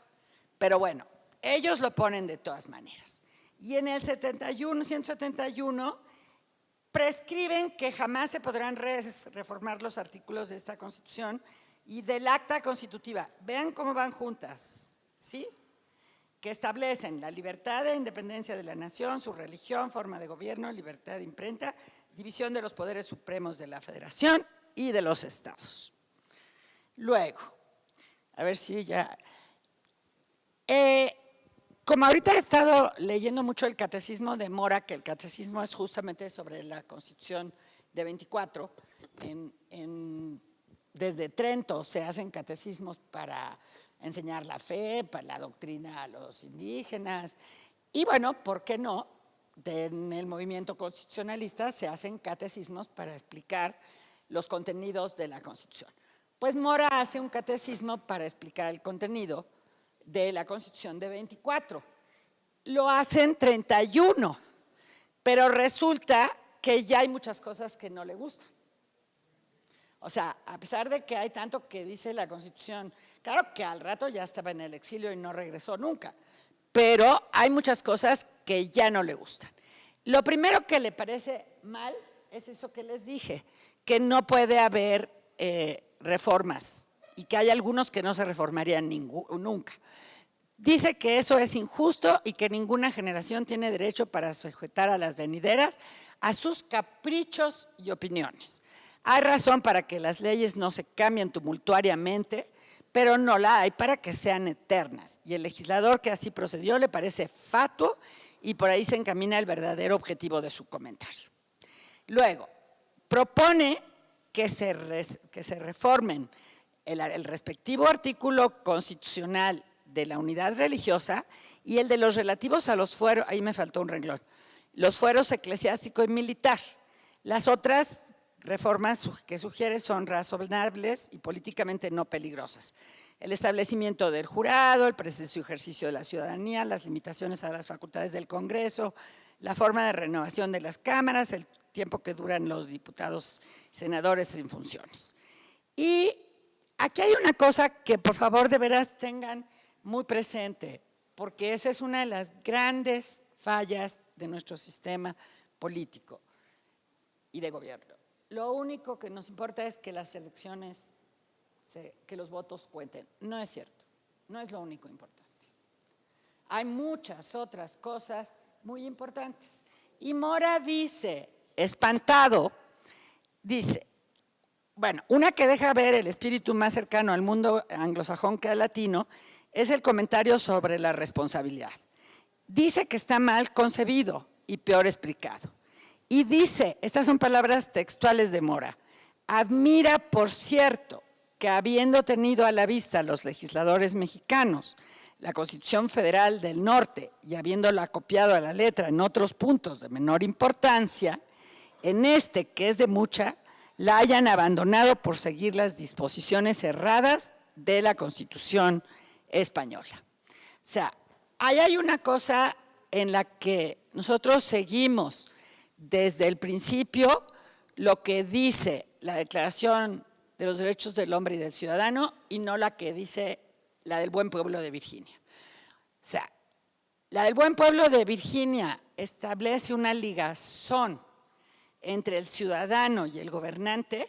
Pero bueno, ellos lo ponen de todas maneras. Y en el 171, prescriben que jamás se podrán reformar los artículos de esta Constitución y del acta constitutiva. Vean cómo van juntas, ¿sí? Que establecen la libertad e independencia de la nación, su religión, forma de gobierno, libertad de imprenta, división de los poderes supremos de la Federación y de los estados. Luego, a ver si ya… como ahorita he estado leyendo mucho el catecismo de Mora, que el catecismo es justamente sobre la Constitución de 24, desde Trento se hacen catecismos para enseñar la fe, para la doctrina a los indígenas, y bueno, ¿por qué no? En el movimiento constitucionalista se hacen catecismos para explicar los contenidos de la Constitución. Pues Mora hace un catecismo para explicar el contenido de la Constitución de 24. Lo hacen 31, pero resulta que ya hay muchas cosas que no le gustan. O sea, a pesar de que hay tanto que dice la Constitución, claro que al rato ya estaba en el exilio y no regresó nunca, pero hay muchas cosas que ya no le gustan. Lo primero que le parece mal es eso que les dije, que no puede haber reformas y que hay algunos que no se reformarían nunca. Dice que eso es injusto y que ninguna generación tiene derecho para sujetar a las venideras a sus caprichos y opiniones. Hay razón para que las leyes no se cambien tumultuariamente, pero no la hay para que sean eternas. Y el legislador que así procedió le parece fatuo y por ahí se encamina el verdadero objetivo de su comentario. Luego, propone que se reformen el respectivo artículo constitucional de la unidad religiosa y el de los relativos a los fueros, ahí me faltó un renglón, los fueros eclesiástico y militar. Las otras reformas que sugiere son razonables y políticamente no peligrosas. El establecimiento del jurado, el preciso ejercicio de la ciudadanía, las limitaciones a las facultades del Congreso, la forma de renovación de las cámaras, el tiempo que duran los diputados y senadores en funciones. Y aquí hay una cosa que por favor de veras tengan muy presente, porque esa es una de las grandes fallas de nuestro sistema político y de gobierno. Lo único que nos importa es que las elecciones, que los votos cuenten. No es cierto, no es lo único importante. Hay muchas otras cosas muy importantes. Y Mora dice, espantado, dice, bueno, una que deja ver el espíritu más cercano al mundo anglosajón que al latino es el comentario sobre la responsabilidad. Dice que está mal concebido y peor explicado. Y dice, estas son palabras textuales de Mora, admira, por cierto, que habiendo tenido a la vista los legisladores mexicanos la Constitución Federal del Norte y habiéndola copiado a la letra en otros puntos de menor importancia, en este, que es de mucha, la hayan abandonado por seguir las disposiciones erradas de la Constitución española. O sea, ahí hay una cosa en la que nosotros seguimos desde el principio lo que dice la Declaración de los Derechos del Hombre y del Ciudadano y no la que dice la del Buen Pueblo de Virginia. O sea, la del Buen Pueblo de Virginia establece una ligazón entre el ciudadano y el gobernante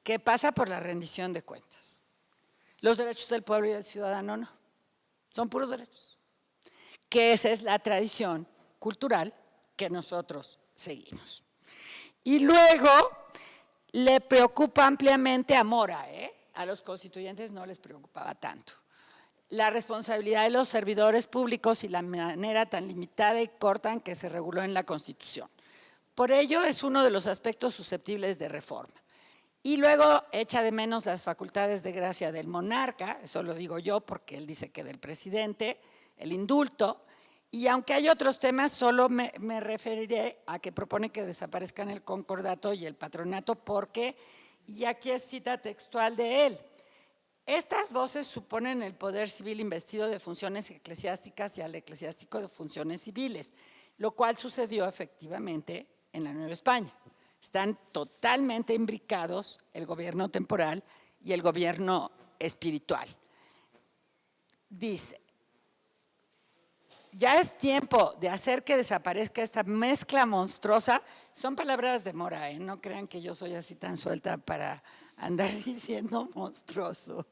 que pasa por la rendición de cuentas. Los derechos del pueblo y del ciudadano no, son puros derechos. Que esa es la tradición cultural que nosotros seguimos. Y luego le preocupa ampliamente a Mora, a los constituyentes no les preocupaba tanto. La responsabilidad de los servidores públicos y la manera tan limitada y corta en que se reguló en la Constitución. Por ello es uno de los aspectos susceptibles de reforma. Y luego echa de menos las facultades de gracia del monarca, eso lo digo yo porque él dice que del presidente, el indulto, y aunque hay otros temas, solo me referiré a que propone que desaparezcan el concordato y el patronato porque, y aquí es cita textual de él, estas voces suponen el poder civil investido de funciones eclesiásticas y al eclesiástico de funciones civiles, lo cual sucedió efectivamente en la Nueva España. Están totalmente imbricados el gobierno temporal y el gobierno espiritual. Dice, ya es tiempo de hacer que desaparezca esta mezcla monstruosa. Son palabras de Mora, no crean que yo soy así tan suelta para andar diciendo monstruoso.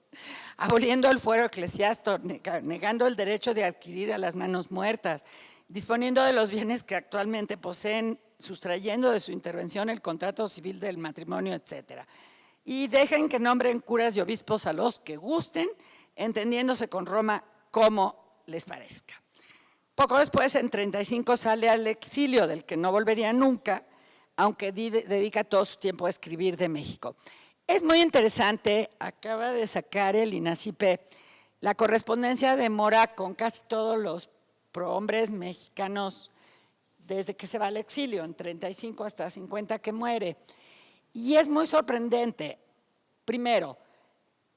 Aboliendo el fuero eclesiástico, negando el derecho de adquirir a las manos muertas, disponiendo de los bienes que actualmente poseen, sustrayendo de su intervención el contrato civil del matrimonio, etcétera. Y dejen que nombren curas y obispos a los que gusten, entendiéndose con Roma como les parezca. Poco después, en 35, sale al exilio, del que no volvería nunca, aunque dedica todo su tiempo a escribir de México. Es muy interesante, acaba de sacar el INACIPE la correspondencia de Mora con casi todos los prohombres mexicanos desde que se va al exilio, en 35 hasta 50 que muere. Y es muy sorprendente, primero,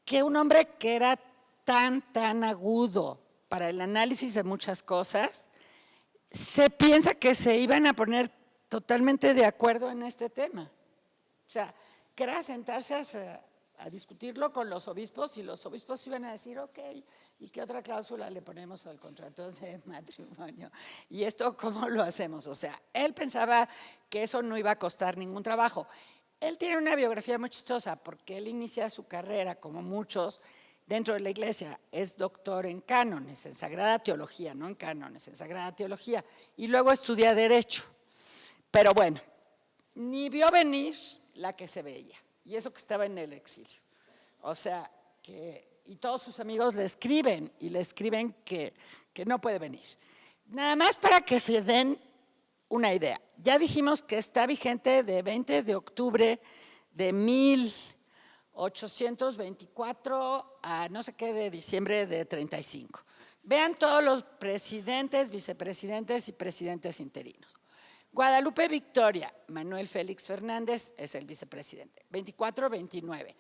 que un hombre que era tan agudo para el análisis de muchas cosas, se piensa que se iban a poner totalmente de acuerdo en este tema. O sea, que era sentarse a discutirlo con los obispos y los obispos iban a decir, ok, ¿y qué otra cláusula le ponemos al contrato de matrimonio? ¿Y esto cómo lo hacemos? O sea, él pensaba que eso no iba a costar ningún trabajo. Él tiene una biografía muy chistosa porque él inicia su carrera, como muchos, dentro de la iglesia, es doctor en cánones, en Sagrada Teología, no en cánones, en Sagrada Teología, y luego estudia Derecho. Pero bueno, ni vio venir la que se veía, y eso que estaba en el exilio. O sea, y todos sus amigos le escriben, y le escriben que no puede venir. Nada más para que se den una idea. Ya dijimos que está vigente de 20 de octubre de 1824 a no sé qué de diciembre de 35. Vean todos los presidentes, vicepresidentes y presidentes interinos. Guadalupe Victoria, Manuel Félix Fernández es el vicepresidente, 24-29.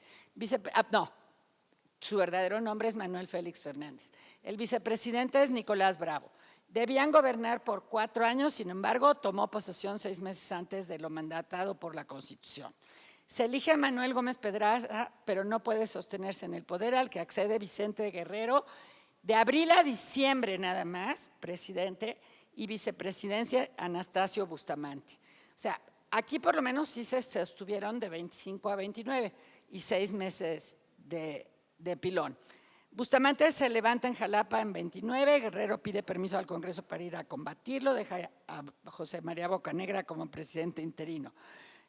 Su verdadero nombre es Manuel Félix Fernández. El vicepresidente es Nicolás Bravo. Debían gobernar por 4 años, sin embargo, tomó posesión 6 meses antes de lo mandatado por la Constitución. Se elige a Manuel Gómez Pedraza, pero no puede sostenerse en el poder, al que accede Vicente Guerrero, de abril a diciembre nada más, presidente, y vicepresidencia Anastasio Bustamante. O sea, aquí por lo menos sí se sostuvieron de 25 a 29 y 6 meses de pilón. Bustamante se levanta en Jalapa en 29, Guerrero pide permiso al Congreso para ir a combatirlo, deja a José María Bocanegra como presidente interino.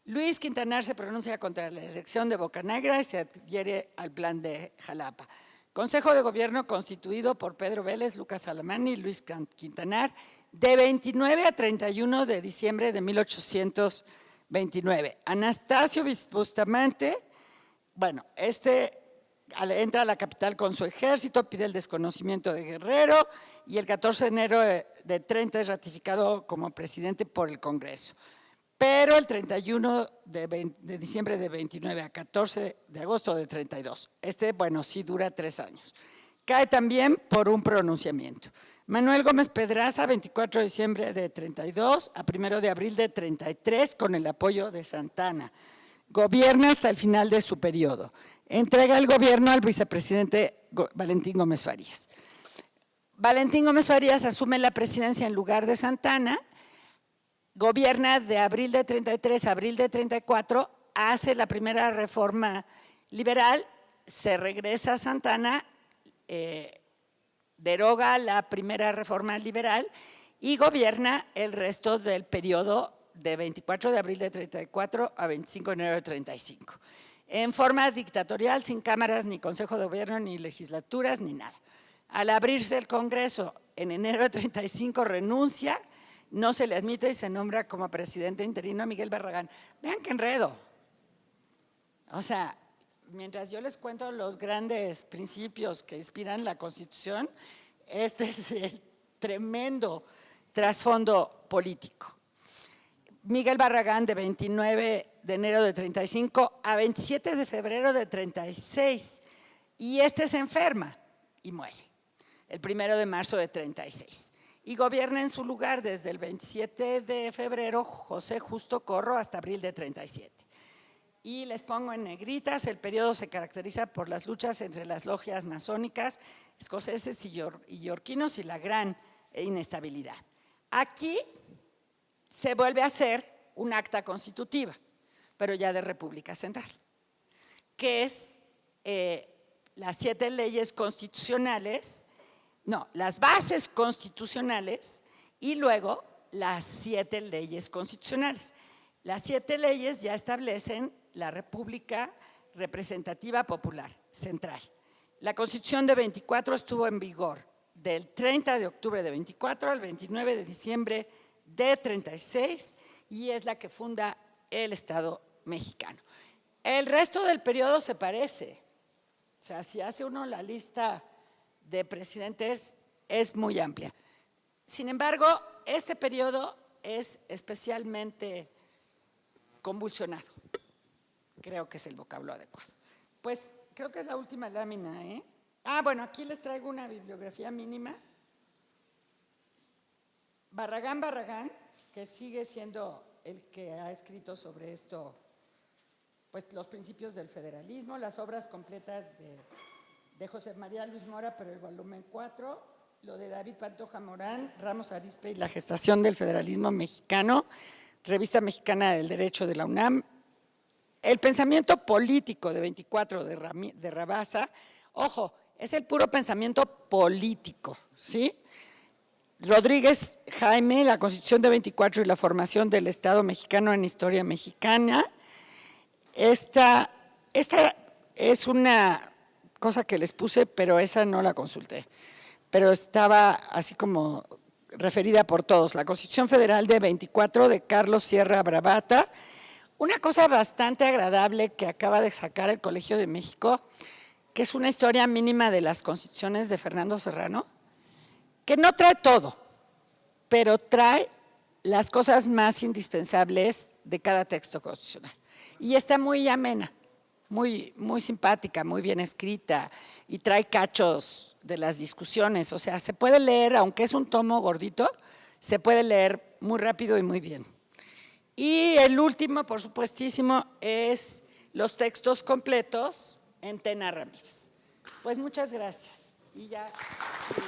Luis Quintanar se pronuncia contra la elección de Bocanegra y se adhiere al plan de Jalapa. Consejo de Gobierno constituido por Pedro Vélez, Lucas Alamán y Luis Quintanar de 29 a 31 de diciembre de 1829. Anastasio Bustamante, bueno, entra a la capital con su ejército, pide el desconocimiento de Guerrero y el 14 de enero de 30 es ratificado como presidente por el Congreso. Pero el 31 de diciembre de 29 a 14 de agosto de 32. Bueno, sí dura 3 años. Cae también por un pronunciamiento. Manuel Gómez Pedraza, 24 de diciembre de 32 a 1 de abril de 33, con el apoyo de Santana. Gobierna hasta el final de su periodo. entrega el gobierno al vicepresidente Valentín Gómez Farías. Valentín Gómez Farías asume la presidencia en lugar de Santana, gobierna de abril de 33 a abril de 34, hace la primera reforma liberal, se regresa a Santana, deroga la primera reforma liberal y gobierna el resto del periodo de 24 de abril de 34 a 25 de enero de 35. En forma dictatorial, sin cámaras, ni consejo de gobierno, ni legislaturas, ni nada. Al abrirse el Congreso en enero de 35 renuncia, no se le admite y se nombra como presidente interino a Miguel Barragán. Vean qué enredo. O sea, mientras yo les cuento los grandes principios que inspiran la Constitución, este es el tremendo trasfondo político. Miguel Barragán, de 29 de enero de 35 a 27 de febrero de 36, y este se enferma y muere el 1 de marzo de 36. Y gobierna en su lugar desde el 27 de febrero José Justo Corro hasta abril de 37. Y les pongo en negritas, el periodo se caracteriza por las luchas entre las logias masónicas, escoceses y yorquinos y la gran inestabilidad. Aquí se vuelve a hacer un acta constitutiva, pero ya de República Central, que es las 7 leyes constitucionales, no, las bases constitucionales y luego las 7 leyes constitucionales. Las 7 leyes ya establecen la República Representativa Popular Central. La Constitución de 24 estuvo en vigor del 30 de octubre de 24 al 29 de diciembre de 36 y es la que funda el Estado mexicano. El resto del periodo se parece. O sea, si hace uno la lista de presidentes, es muy amplia. Sin embargo, este periodo es especialmente convulsionado. Creo que es el vocablo adecuado. Pues creo que es la última lámina, ¿eh? Bueno, aquí les traigo una bibliografía mínima. Barragán, que sigue siendo el que ha escrito sobre esto, pues los principios del federalismo, las obras completas de José María Luis Mora, pero el volumen 4, lo de David Pantoja Morán, Ramos Arizpe y la gestación del federalismo mexicano, Revista Mexicana del Derecho de la UNAM, el pensamiento político de 24 de Rabasa, ojo, es el puro pensamiento político, ¿sí? Rodríguez Jaime, la Constitución de 24 y la formación del Estado mexicano en historia mexicana. Esta es una cosa que les puse, pero esa no la consulté, pero estaba así como referida por todos. La Constitución Federal de 24 de Carlos Sierra Bravata. Una cosa bastante agradable que acaba de sacar el Colegio de México, que es una historia mínima de las constituciones de Fernando Serrano, que no trae todo, pero trae las cosas más indispensables de cada texto constitucional. Y está muy amena, muy simpática, muy bien escrita, y trae cachos de las discusiones. O sea, se puede leer, aunque es un tomo gordito, se puede leer muy rápido y muy bien. Y el último, por supuestísimo, es los textos completos en Tena Ramírez. Pues muchas gracias. Y ya. Sí.